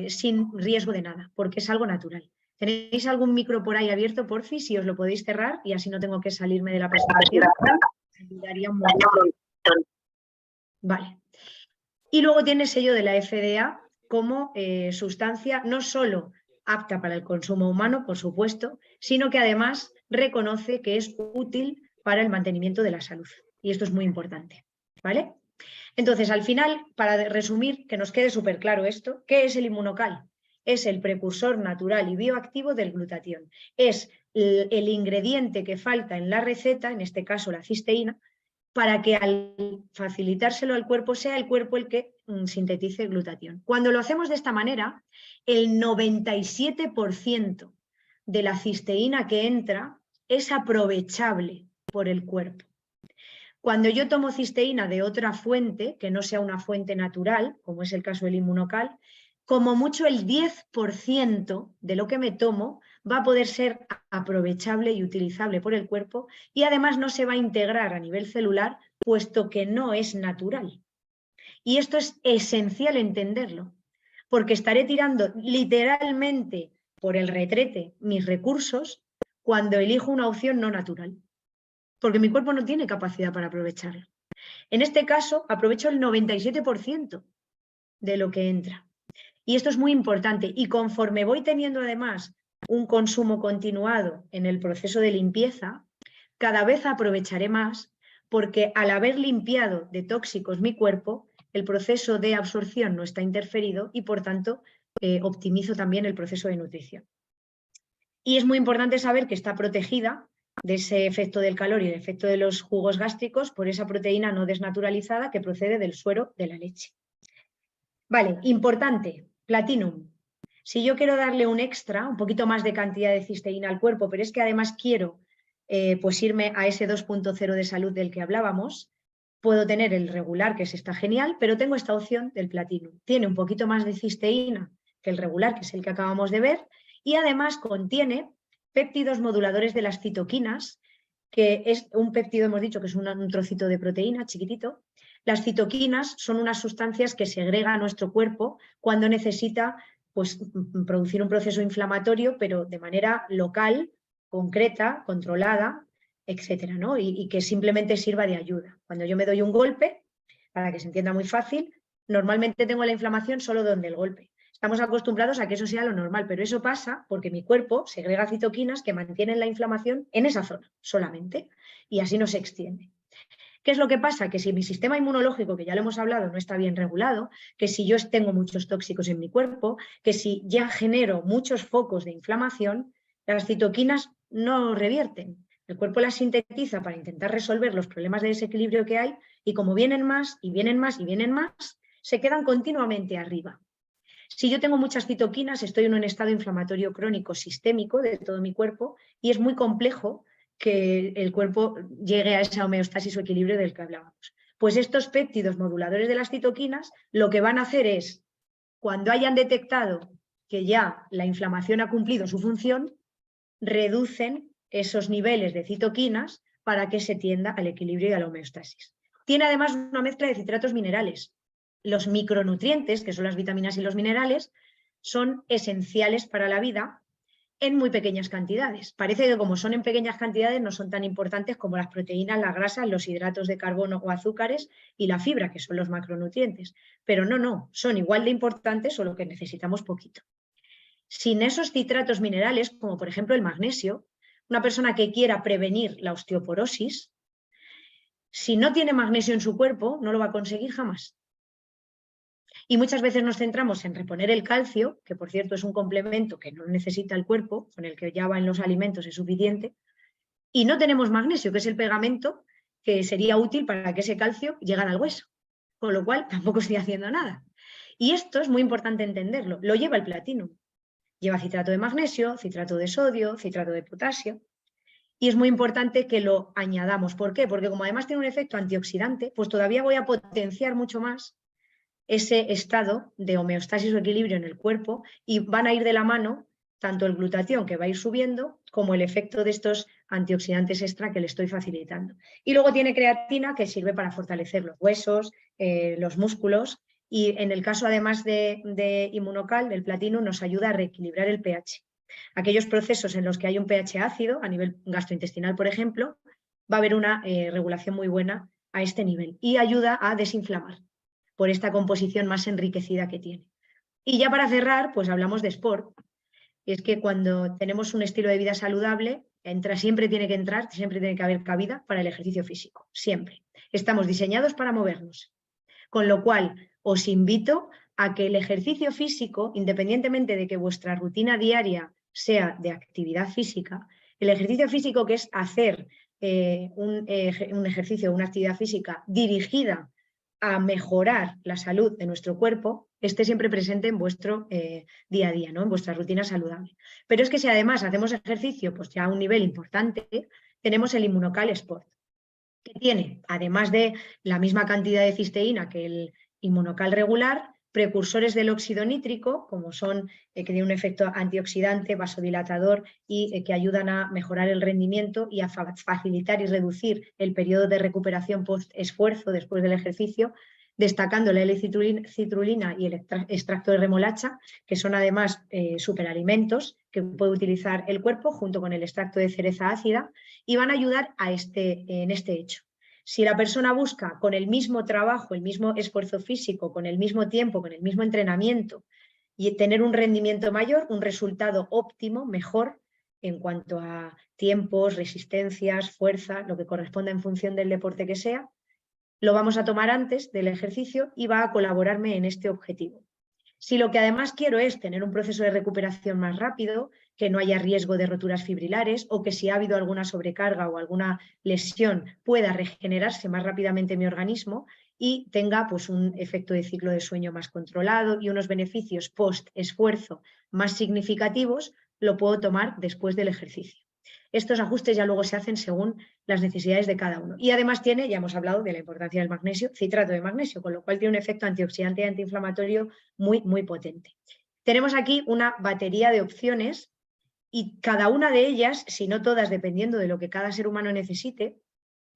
sin riesgo de nada, porque es algo natural. ¿Tenéis algún micro por ahí abierto, porfi? Si os lo podéis cerrar y así no tengo que salirme de la presentación. Me ayudaría un montón. Vale. Y luego tiene el sello de la FDA como sustancia no solo apta para el consumo humano, por supuesto, sino que además reconoce que es útil para el mantenimiento de la salud. Y esto es muy importante. ¿Vale? Entonces, al final, para resumir, que nos quede súper claro esto, ¿qué es el Inmunocal? Es el precursor natural y bioactivo del glutatión. Es el ingrediente que falta en la receta, en este caso la cisteína, para que al facilitárselo al cuerpo sea el cuerpo el que sintetice glutatión. Cuando lo hacemos de esta manera, el 97% de la cisteína que entra es aprovechable por el cuerpo. Cuando yo tomo cisteína de otra fuente, que no sea una fuente natural, como es el caso del Inmunocal, como mucho el 10% de lo que me tomo va a poder ser aprovechable y utilizable por el cuerpo y además no se va a integrar a nivel celular, puesto que no es natural. Y esto es esencial entenderlo, porque estaré tirando literalmente por el retrete mis recursos cuando elijo una opción no natural, porque mi cuerpo no tiene capacidad para aprovecharlo. En este caso, aprovecho el 97% de lo que entra. Y esto es muy importante. Y conforme voy teniendo además un consumo continuado en el proceso de limpieza, cada vez aprovecharé más porque al haber limpiado de tóxicos mi cuerpo, el proceso de absorción no está interferido y por tanto optimizo también el proceso de nutrición. Y es muy importante saber que está protegida de ese efecto del calor y el efecto de los jugos gástricos por esa proteína no desnaturalizada que procede del suero de la leche. Vale, importante, Platinum. Si yo quiero darle un extra, un poquito más de cantidad de cisteína al cuerpo, pero es que además quiero pues irme a ese 2.0 de salud del que hablábamos, puedo tener el regular, que está genial, pero tengo esta opción del Platinum. Tiene un poquito más de cisteína que el regular, que es el que acabamos de ver, y además contiene péptidos moduladores de las citoquinas, que es un péptido, hemos dicho que es un trocito de proteína chiquitito. Las citoquinas son unas sustancias que segrega nuestro cuerpo cuando necesita pues, producir un proceso inflamatorio, pero de manera local, concreta, controlada, etcétera, ¿no? Y que simplemente sirva de ayuda. Cuando yo me doy un golpe, para que se entienda muy fácil, normalmente tengo la inflamación solo donde el golpe. Estamos acostumbrados a que eso sea lo normal, pero eso pasa porque mi cuerpo segrega citoquinas que mantienen la inflamación en esa zona solamente y así no se extiende. ¿Qué es lo que pasa? Que si mi sistema inmunológico, que ya lo hemos hablado, no está bien regulado, que si yo tengo muchos tóxicos en mi cuerpo, que si ya genero muchos focos de inflamación, las citoquinas no revierten. El cuerpo las sintetiza para intentar resolver los problemas de desequilibrio que hay y como vienen más y vienen más y vienen más, se quedan continuamente arriba. Si yo tengo muchas citoquinas, estoy en un estado inflamatorio crónico sistémico de todo mi cuerpo y es muy complejo que el cuerpo llegue a esa homeostasis o equilibrio del que hablábamos. Pues estos péptidos moduladores de las citoquinas lo que van a hacer es, cuando hayan detectado que ya la inflamación ha cumplido su función, reducen esos niveles de citoquinas para que se tienda al equilibrio y a la homeostasis. Tiene además una mezcla de citratos minerales. Los micronutrientes, que son las vitaminas y los minerales, son esenciales para la vida en muy pequeñas cantidades. Parece que como son en pequeñas cantidades no son tan importantes como las proteínas, las grasas, los hidratos de carbono o azúcares y la fibra, que son los macronutrientes. Pero no, son igual de importantes, solo que necesitamos poquito. Sin esos citratos minerales, como por ejemplo el magnesio, una persona que quiera prevenir la osteoporosis, si no tiene magnesio en su cuerpo, no lo va a conseguir jamás. Y muchas veces nos centramos en reponer el calcio, que por cierto es un complemento que no necesita el cuerpo, con el que ya va en los alimentos es suficiente, y no tenemos magnesio, que es el pegamento que sería útil para que ese calcio llegara al hueso, con lo cual tampoco estoy haciendo nada. Y esto es muy importante entenderlo, lo lleva el platino. Lleva citrato de magnesio, citrato de sodio, citrato de potasio, y es muy importante que lo añadamos. ¿Por qué? Porque como además tiene un efecto antioxidante, pues todavía voy a potenciar mucho más ese estado de homeostasis o equilibrio en el cuerpo y van a ir de la mano tanto el glutatión que va a ir subiendo como el efecto de estos antioxidantes extra que le estoy facilitando. Y luego tiene creatina que sirve para fortalecer los huesos, los músculos y en el caso además de Immunocal, del platino, nos ayuda a reequilibrar el pH. Aquellos procesos en los que hay un pH ácido, a nivel gastrointestinal por ejemplo, va a haber una regulación muy buena a este nivel y ayuda a desinflamar por esta composición más enriquecida que tiene. Y ya para cerrar, pues hablamos de sport. Y es que cuando tenemos un estilo de vida saludable, siempre tiene que haber cabida para el ejercicio físico, siempre. Estamos diseñados para movernos. Con lo cual, os invito a que el ejercicio físico, independientemente de que vuestra rutina diaria sea de actividad física, el ejercicio físico que es hacer un ejercicio o una actividad física dirigida a mejorar la salud de nuestro cuerpo, esté siempre presente en vuestro día a día, ¿no? En vuestra rutina saludable. Pero es que si además hacemos ejercicio pues ya a un nivel importante, tenemos el Immunocal Sport, que tiene, además de la misma cantidad de cisteína que el Immunocal regular, precursores del óxido nítrico, como son que tienen un efecto antioxidante, vasodilatador y que ayudan a mejorar el rendimiento y a facilitar y reducir el periodo de recuperación post-esfuerzo después del ejercicio, destacando la L-citrulina y el extracto de remolacha, que son además superalimentos que puede utilizar el cuerpo junto con el extracto de cereza ácida y van a ayudar en este hecho. Si la persona busca con el mismo trabajo, el mismo esfuerzo físico, con el mismo tiempo, con el mismo entrenamiento y tener un rendimiento mayor, un resultado óptimo, mejor en cuanto a tiempos, resistencias, fuerza, lo que corresponda en función del deporte que sea, lo vamos a tomar antes del ejercicio y va a colaborarme en este objetivo. Si lo que además quiero es tener un proceso de recuperación más rápido, que no haya riesgo de roturas fibrilares o que si ha habido alguna sobrecarga o alguna lesión pueda regenerarse más rápidamente mi organismo y tenga pues, un efecto de ciclo de sueño más controlado y unos beneficios post-esfuerzo más significativos, lo puedo tomar después del ejercicio. Estos ajustes ya luego se hacen según las necesidades de cada uno. Y además tiene, ya hemos hablado de la importancia del magnesio, citrato de magnesio, con lo cual tiene un efecto antioxidante y antiinflamatorio muy, muy potente. Tenemos aquí una batería de opciones y cada una de ellas, si no todas, dependiendo de lo que cada ser humano necesite,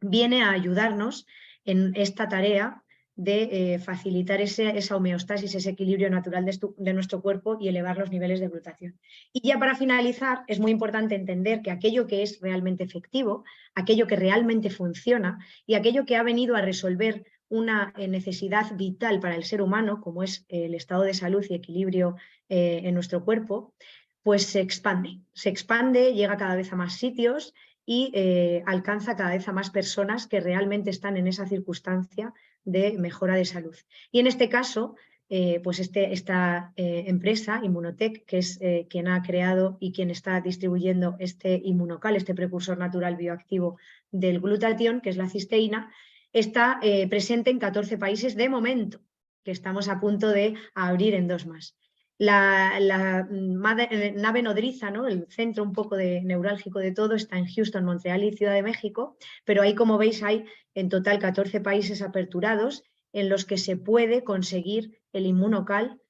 viene a ayudarnos en esta tarea de facilitar esa homeostasis, ese equilibrio natural de nuestro cuerpo y elevar los niveles de glutatión. Y ya para finalizar, es muy importante entender que aquello que es realmente efectivo, aquello que realmente funciona y aquello que ha venido a resolver una necesidad vital para el ser humano, como es el estado de salud y equilibrio en nuestro cuerpo, pues se expande, llega cada vez a más sitios y alcanza cada vez a más personas que realmente están en esa circunstancia de mejora de salud. Y en este caso, pues esta empresa, Immunotec, que es quien ha creado y quien está distribuyendo este Immunocal, este precursor natural bioactivo del glutatión, que es la cisteína, está presente en 14 países de momento, que estamos a punto de abrir en 2 más. La nave nodriza, ¿no? El centro un poco neurálgico de todo está en Houston, Montreal y Ciudad de México, pero ahí, como veis, hay en total 14 países aperturados en los que se puede conseguir el Immunocal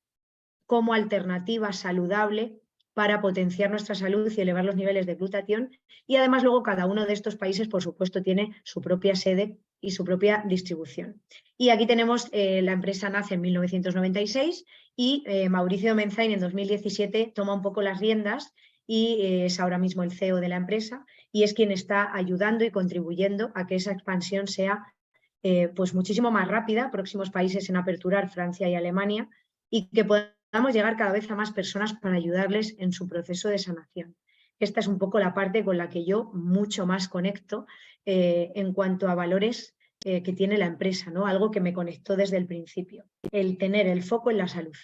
como alternativa saludable para potenciar nuestra salud y elevar los niveles de glutatión. Y además luego cada uno de estos países, por supuesto, tiene su propia sede y su propia distribución. Y aquí tenemos, la empresa nace en 1996 y Mauricio Menzain en 2017 toma un poco las riendas y es ahora mismo el CEO de la empresa y es quien está ayudando y contribuyendo a que esa expansión sea pues muchísimo más rápida, próximos países en aperturar, Francia y Alemania, y que podamos llegar cada vez a más personas para ayudarles en su proceso de sanación. esta es un poco la parte con la que yo mucho más conecto en cuanto a valores que tiene la empresa, ¿no? Algo que me conectó desde el principio, el tener el foco en la salud.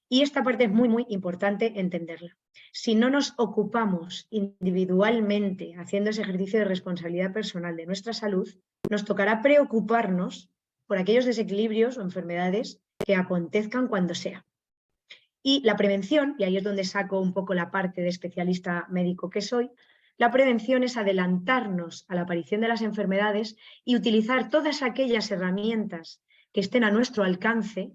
Y esta parte es muy, muy importante entenderla. Si no nos ocupamos individualmente haciendo ese ejercicio de responsabilidad personal de nuestra salud, nos tocará preocuparnos por aquellos desequilibrios o enfermedades que acontezcan cuando sea. Y la prevención, y ahí es donde saco un poco la parte de especialista médico que soy, la prevención es adelantarnos a la aparición de las enfermedades y utilizar todas aquellas herramientas que estén a nuestro alcance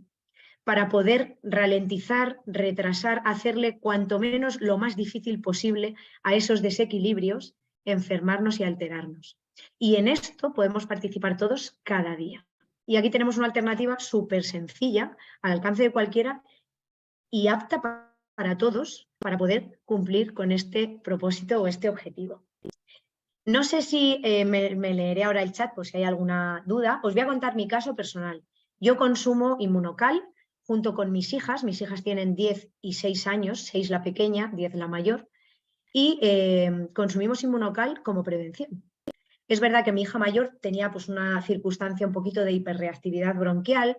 para poder ralentizar, retrasar, hacerle cuanto menos lo más difícil posible a esos desequilibrios, enfermarnos y alterarnos. Y en esto podemos participar todos cada día. Y aquí tenemos una alternativa súper sencilla, al alcance de cualquiera y apta para todos, para poder cumplir con este propósito o este objetivo. No sé si me leeré ahora el chat por si hay alguna duda. Os voy a contar mi caso personal. Yo consumo Inmunocal junto con mis hijas tienen 10 y 6 años, 6 la pequeña, 10 la mayor, y consumimos Inmunocal como prevención. Es verdad que mi hija mayor tenía pues, una circunstancia un poquito de hiperreactividad bronquial,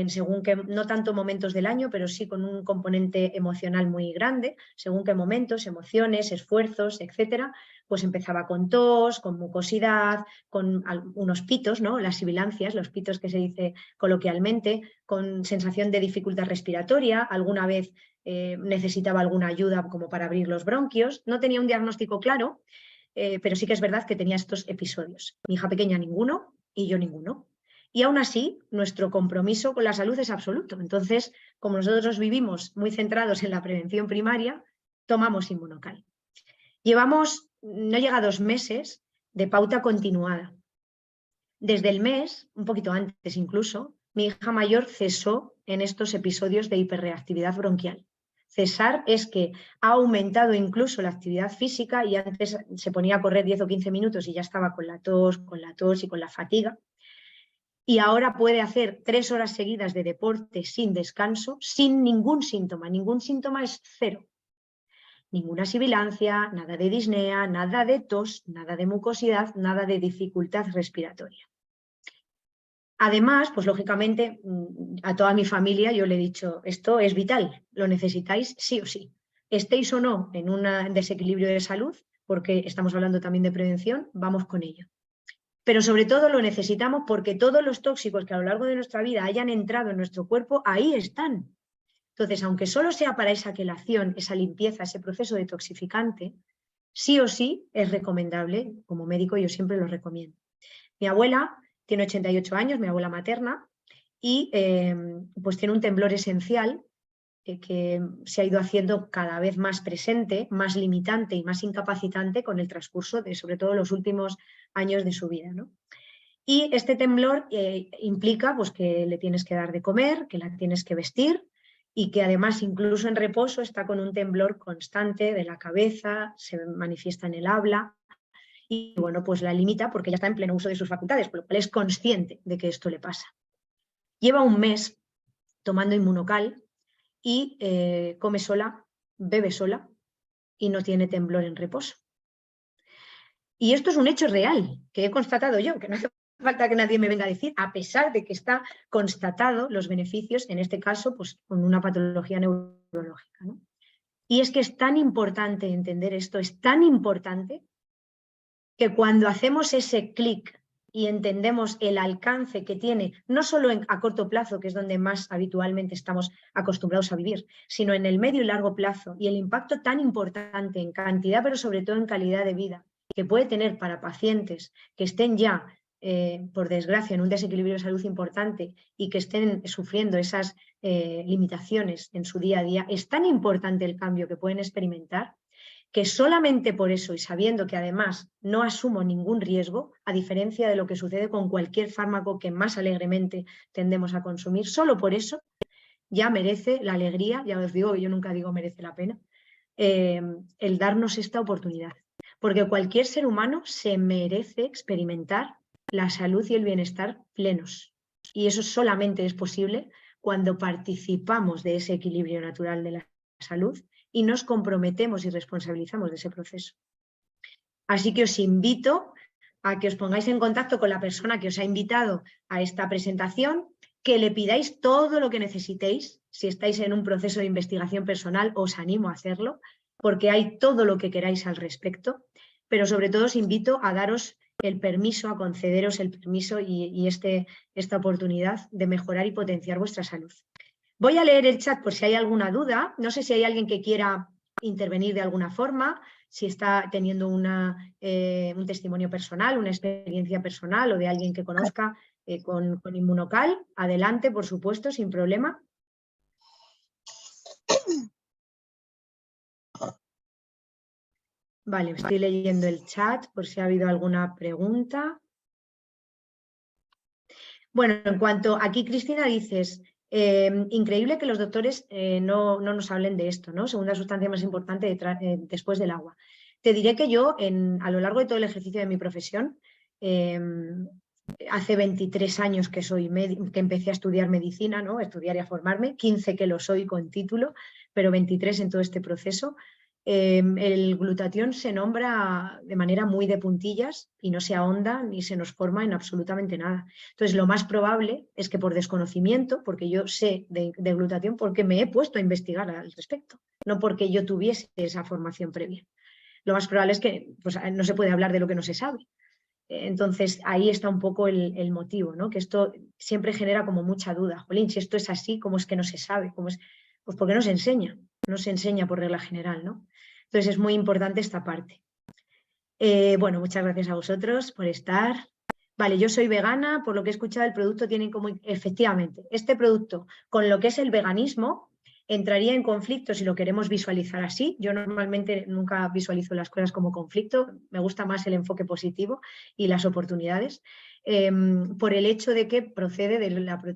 según que, no tanto momentos del año, pero sí con un componente emocional muy grande, según qué momentos, emociones, esfuerzos, etcétera, pues empezaba con tos, con mucosidad, con unos pitos, ¿no? Las sibilancias, los pitos que se dice coloquialmente, con sensación de dificultad respiratoria, alguna vez necesitaba alguna ayuda como para abrir los bronquios, no tenía un diagnóstico claro, pero sí que es verdad que tenía estos episodios. Mi hija pequeña ninguno y yo ninguno. Y aún así, nuestro compromiso con la salud es absoluto. Entonces, como nosotros vivimos muy centrados en la prevención primaria, tomamos Inmunocal. Llevamos, no llega a 2 meses, de pauta continuada. Desde el mes, un poquito antes incluso, mi hija mayor cesó en estos episodios de hiperreactividad bronquial. Cesar es que ha aumentado incluso la actividad física y antes se ponía a correr 10 o 15 minutos y ya estaba con la tos y con la fatiga. Y ahora puede hacer 3 horas seguidas de deporte sin descanso, sin ningún síntoma. Ningún síntoma es cero. Ninguna sibilancia, nada de disnea, nada de tos, nada de mucosidad, nada de dificultad respiratoria. Además, pues lógicamente, a toda mi familia yo le he dicho, esto es vital, lo necesitáis sí o sí. Estéis o no en un desequilibrio de salud, porque estamos hablando también de prevención, vamos con ello. Pero sobre todo lo necesitamos porque todos los tóxicos que a lo largo de nuestra vida hayan entrado en nuestro cuerpo, ahí están. Entonces, aunque solo sea para esa quelación, esa limpieza, ese proceso detoxificante, sí o sí es recomendable, como médico yo siempre lo recomiendo. Mi abuela tiene 88 años, mi abuela materna, y pues tiene un temblor esencial que se ha ido haciendo cada vez más presente, más limitante y más incapacitante con el transcurso de, sobre todo, los últimos años de su vida, ¿no? Y este temblor implica pues, que le tienes que dar de comer, que la tienes que vestir y que además incluso en reposo está con un temblor constante de la cabeza, se manifiesta en el habla y bueno, pues la limita porque ya está en pleno uso de sus facultades, por lo cual es consciente de que esto le pasa. Lleva un mes tomando Inmunocal y come sola, bebe sola y no tiene temblor en reposo. Y esto es un hecho real que he constatado yo, que no hace falta que nadie me venga a decir, a pesar de que está constatado los beneficios, en este caso, pues con una patología neurológica, ¿no? Y es que es tan importante entender esto, es tan importante que cuando hacemos ese clic y entendemos el alcance que tiene, no solo a corto plazo, que es donde más habitualmente estamos acostumbrados a vivir, sino en el medio y largo plazo, y el impacto tan importante en cantidad, pero sobre todo en calidad de vida, que puede tener para pacientes que estén ya, por desgracia, en un desequilibrio de salud importante y que estén sufriendo esas limitaciones en su día a día, es tan importante el cambio que pueden experimentar que solamente por eso y sabiendo que además no asumo ningún riesgo, a diferencia de lo que sucede con cualquier fármaco que más alegremente tendemos a consumir, solo por eso ya merece la alegría, ya os digo, yo nunca digo merece la pena, el darnos esta oportunidad. Porque cualquier ser humano se merece experimentar la salud y el bienestar plenos. Y eso solamente es posible cuando participamos de ese equilibrio natural de la salud y nos comprometemos y responsabilizamos de ese proceso. Así que os invito a que os pongáis en contacto con la persona que os ha invitado a esta presentación, que le pidáis todo lo que necesitéis. Si estáis en un proceso de investigación personal, os animo a hacerlo, porque hay todo lo que queráis al respecto, pero sobre todo os invito a daros el permiso, a concederos el permiso y esta oportunidad de mejorar y potenciar vuestra salud. Voy a leer el chat por si hay alguna duda. No sé si hay alguien que quiera intervenir de alguna forma, si está teniendo un testimonio personal, una experiencia personal o de alguien que conozca con Inmunocal. Adelante, por supuesto, sin problema. Vale, estoy leyendo el chat por si ha habido alguna pregunta. Bueno, en cuanto aquí, Cristina, dices, increíble que los doctores no nos hablen de esto, ¿no? Segunda sustancia más importante después del agua. Te diré que yo, a lo largo de todo el ejercicio de mi profesión, hace 23 años que empecé a estudiar medicina, ¿no? A estudiar y a formarme, 15 que lo soy con título, pero 23 en todo este proceso. El glutatión se nombra de manera muy de puntillas y no se ahonda ni se nos forma en absolutamente nada. Entonces, lo más probable es que por desconocimiento, porque yo sé de glutatión, porque me he puesto a investigar al respecto, no porque yo tuviese esa formación previa. Lo más probable es que pues, no se puede hablar de lo que no se sabe. Entonces, ahí está un poco el motivo, ¿no? Que esto siempre genera como mucha duda. Jolín, si esto es así, ¿cómo es que no se sabe? ¿Cómo es? Pues porque no se enseña por regla general, ¿no? Entonces es muy importante esta parte. Bueno, muchas gracias a vosotros por estar. Vale, yo soy vegana, por lo que he escuchado el producto tiene como... Efectivamente, este producto con lo que es el veganismo entraría en conflicto si lo queremos visualizar así. Yo normalmente nunca visualizo las cosas como conflicto, me gusta más el enfoque positivo y las oportunidades, por el hecho de que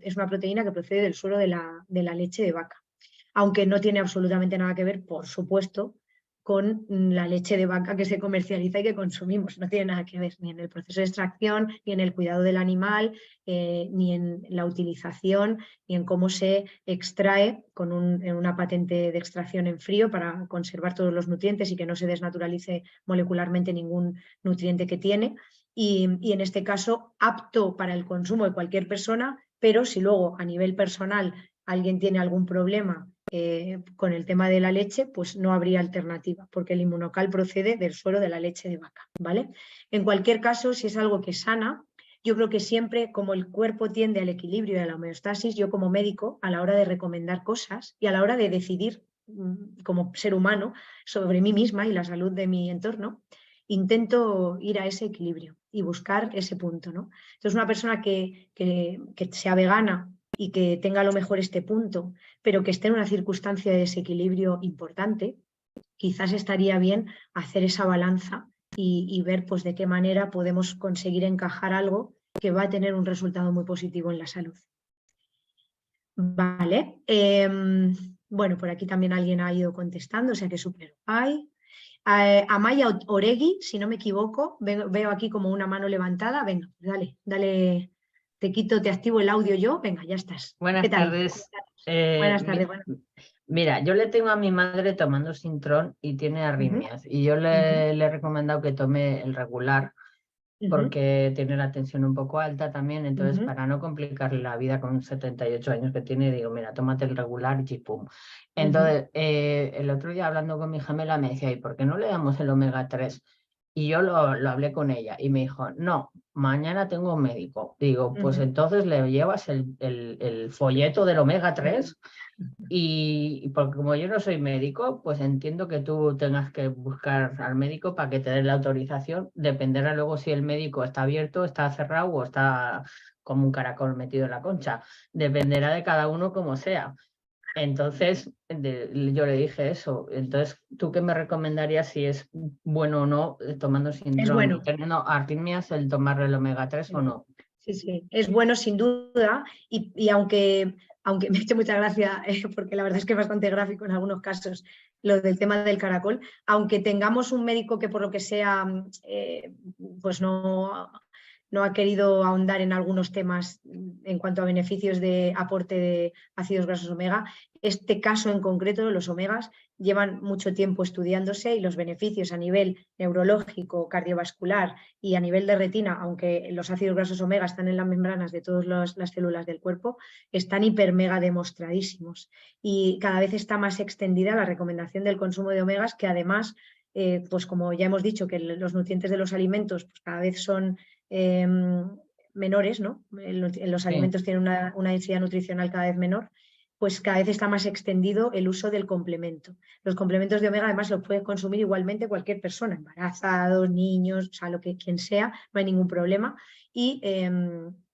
es una proteína que procede del suero de la leche de vaca, aunque no tiene absolutamente nada que ver, por supuesto, con la leche de vaca que se comercializa y que consumimos. No tiene nada que ver ni en el proceso de extracción, ni en el cuidado del animal, ni en la utilización, ni en cómo se extrae en una patente de extracción en frío para conservar todos los nutrientes y que no se desnaturalice molecularmente ningún nutriente que tiene. Y en este caso, apto para el consumo de cualquier persona, pero si luego a nivel personal alguien tiene algún problema con el tema de la leche, pues no habría alternativa, porque el Inmunocal procede del suero de la leche de vaca, ¿vale? En cualquier caso, si es algo que sana, yo creo que siempre, como el cuerpo tiende al equilibrio y a la homeostasis, yo como médico, a la hora de recomendar cosas y a la hora de decidir como ser humano sobre mí misma y la salud de mi entorno, intento ir a ese equilibrio y buscar ese punto, ¿no? Entonces, una persona que sea vegana y que tenga a lo mejor este punto, pero que esté en una circunstancia de desequilibrio importante, quizás estaría bien hacer esa balanza y ver pues, de qué manera podemos conseguir encajar algo que va a tener un resultado muy positivo en la salud. Vale. Bueno, por aquí también alguien ha ido contestando, o sea que súper guay. Amaya Oregui, si no me equivoco, veo aquí como una mano levantada. Venga, dale. Te activo el audio yo. Venga, ya estás. Buenas tardes. Buenas tardes. Mira, yo le tengo a mi madre tomando Sintrón y tiene arritmias. Y yo le he recomendado que tome el regular porque tiene la tensión un poco alta también. Entonces, para no complicarle la vida con 78 años que tiene, digo, mira, tómate el regular y pum. Entonces, el otro día hablando con mi gemela me decía, ¿y por qué no le damos el omega 3? Y yo lo hablé con ella y me dijo, no, mañana tengo un médico. Digo, pues entonces le llevas el folleto del omega 3 y porque como yo no soy médico, pues entiendo que tú tengas que buscar al médico para que te dé la autorización. Dependerá luego si el médico está abierto, está cerrado o está como un caracol metido en la concha. Dependerá de cada uno como sea. Entonces, yo le dije eso. Entonces, ¿tú qué me recomendarías si es bueno o no tomando Sintrón y teniendo arritmias el tomar el omega 3 o no? Sí, es bueno sin duda y aunque me ha hecho mucha gracia, porque la verdad es que es bastante gráfico en algunos casos, lo del tema del caracol, aunque tengamos un médico que por lo que sea, pues no no ha querido ahondar en algunos temas en cuanto a beneficios de aporte de ácidos grasos omega. Este caso en concreto, los omegas, llevan mucho tiempo estudiándose y los beneficios a nivel neurológico, cardiovascular y a nivel de retina, aunque los ácidos grasos omega están en las membranas de todas las células del cuerpo, están hiper mega demostradísimos. Y cada vez está más extendida la recomendación del consumo de omegas, que además, pues como ya hemos dicho, que los nutrientes de los alimentos pues cada vez son menores, ¿no? Los alimentos tienen una densidad nutricional cada vez menor, pues cada vez está más extendido el uso del complemento. Los complementos de omega además los puede consumir igualmente cualquier persona, embarazados, niños, o sea, quien sea, no hay ningún problema. Y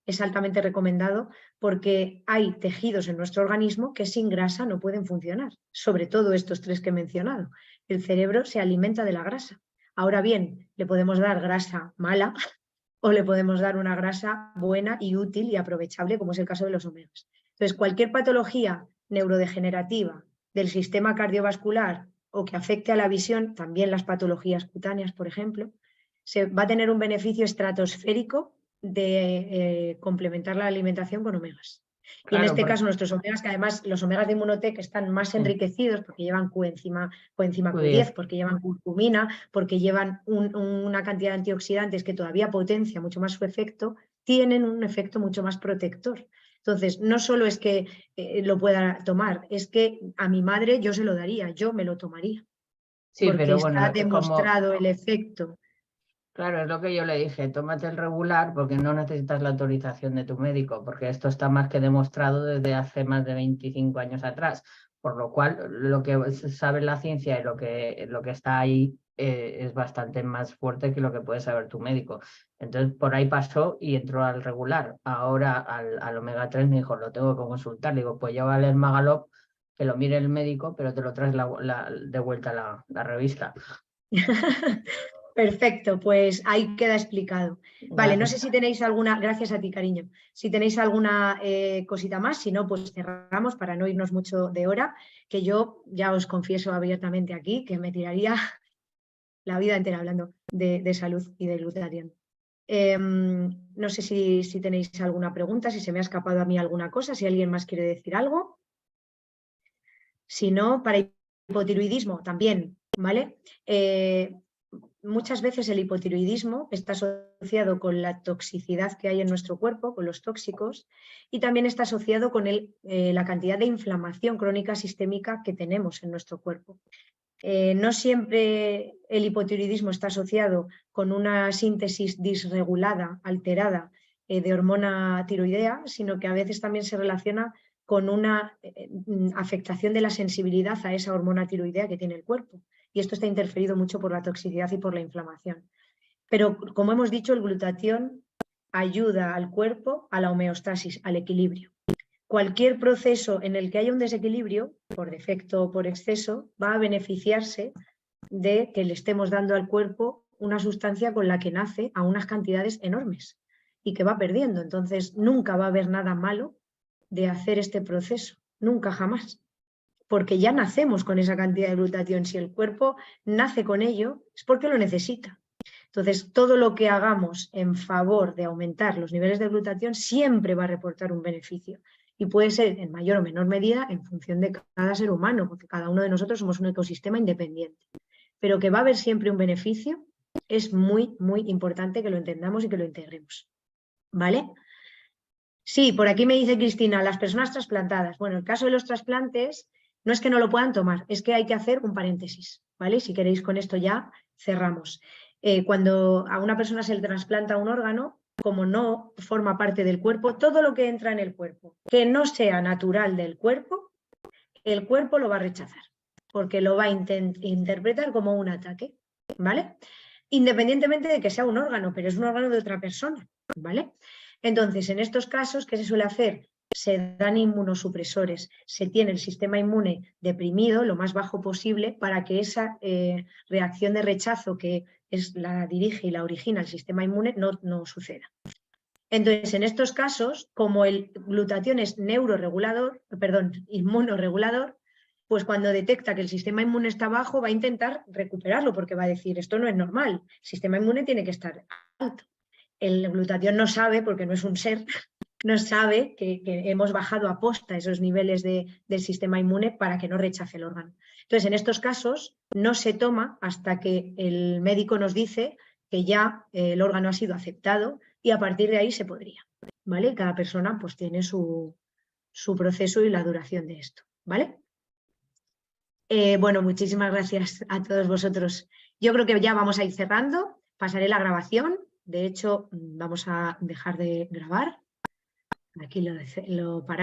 es altamente recomendado porque hay tejidos en nuestro organismo que sin grasa no pueden funcionar, sobre todo estos tres que he mencionado. El cerebro se alimenta de la grasa. Ahora bien, le podemos dar grasa mala o le podemos dar una grasa buena y útil y aprovechable, como es el caso de los omegas. Entonces, cualquier patología neurodegenerativa del sistema cardiovascular o que afecte a la visión, también las patologías cutáneas, por ejemplo, se va a tener un beneficio estratosférico de complementar la alimentación con omegas. Y en este caso nuestros omegas, que además los omegas de Immunotec están más enriquecidos porque llevan coenzima Q10, porque llevan curcumina, porque llevan una cantidad de antioxidantes que todavía potencia mucho más su efecto, tienen un efecto mucho más protector. Entonces, no solo es que lo pueda tomar, es que a mi madre yo se lo daría, yo me lo tomaría. Sí, porque pero bueno, está demostrado el efecto. Claro, es lo que yo le dije, tómate el regular porque no necesitas la autorización de tu médico, porque esto está más que demostrado desde hace más de 25 años atrás, por lo cual lo que sabe la ciencia y lo que está ahí es bastante más fuerte que lo que puede saber tu médico. Entonces por ahí pasó y entró al regular. Ahora al omega 3 me dijo, lo tengo que consultar. Le digo, pues ya vale el Magalop, que lo mire el médico, pero te lo traes de vuelta la revista. Perfecto, pues ahí queda explicado. Vale, no sé Gracias. si tenéis alguna, gracias a ti, cariño, si tenéis alguna cosita más, si no, pues cerramos para no irnos mucho de hora, que yo ya os confieso abiertamente aquí que me tiraría la vida entera hablando de salud y de glutatión. No sé si tenéis alguna pregunta, si se me ha escapado a mí alguna cosa, si alguien más quiere decir algo. Si no, para hipotiroidismo también, ¿vale? Muchas veces el hipotiroidismo está asociado con la toxicidad que hay en nuestro cuerpo, con los tóxicos, y también está asociado con la cantidad de inflamación crónica sistémica que tenemos en nuestro cuerpo. No siempre el hipotiroidismo está asociado con una síntesis disregulada, alterada de hormona tiroidea, sino que a veces también se relaciona con una afectación de la sensibilidad a esa hormona tiroidea que tiene el cuerpo. Y esto está interferido mucho por la toxicidad y por la inflamación. Pero, como hemos dicho, el glutatión ayuda al cuerpo a la homeostasis, al equilibrio. Cualquier proceso en el que haya un desequilibrio, por defecto o por exceso, va a beneficiarse de que le estemos dando al cuerpo una sustancia con la que nace a unas cantidades enormes y que va perdiendo. Entonces, nunca va a haber nada malo de hacer este proceso, nunca jamás. Porque ya nacemos con esa cantidad de glutatión. Si el cuerpo nace con ello, es porque lo necesita. Entonces, todo lo que hagamos en favor de aumentar los niveles de glutatión siempre va a reportar un beneficio. Y puede ser en mayor o menor medida en función de cada ser humano, porque cada uno de nosotros somos un ecosistema independiente. Pero que va a haber siempre un beneficio, es muy, muy importante que lo entendamos y que lo integremos. ¿Vale? Sí, por aquí me dice Cristina, las personas trasplantadas. Bueno, el caso de los trasplantes no es que no lo puedan tomar, es que hay que hacer un paréntesis, ¿vale? Si queréis con esto ya cerramos. Cuando a una persona se le trasplanta un órgano, como no forma parte del cuerpo, todo lo que entra en el cuerpo, que no sea natural del cuerpo, el cuerpo lo va a rechazar, porque lo va a interpretar como un ataque, ¿vale? Independientemente de que sea un órgano, pero es un órgano de otra persona, ¿vale? Entonces, en estos casos, ¿qué se suele hacer? Se dan inmunosupresores, se tiene el sistema inmune deprimido lo más bajo posible para que esa reacción de rechazo que la dirige y la origina el sistema inmune no suceda. Entonces, en estos casos, como el glutatión es inmunoregulador, pues cuando detecta que el sistema inmune está bajo va a intentar recuperarlo porque va a decir, esto no es normal, el sistema inmune tiene que estar alto. el glutatión no sabe, porque no es un ser, no sabe que hemos bajado a posta esos niveles del sistema inmune para que no rechace el órgano. Entonces, en estos casos no se toma hasta que el médico nos dice que ya el órgano ha sido aceptado y a partir de ahí se podría, ¿vale? Cada persona pues tiene su proceso y la duración de esto, ¿vale? Bueno, muchísimas gracias a todos vosotros. Yo creo que ya vamos a ir cerrando, pasaré la grabación, de hecho vamos a dejar de grabar, aquí lo paramos.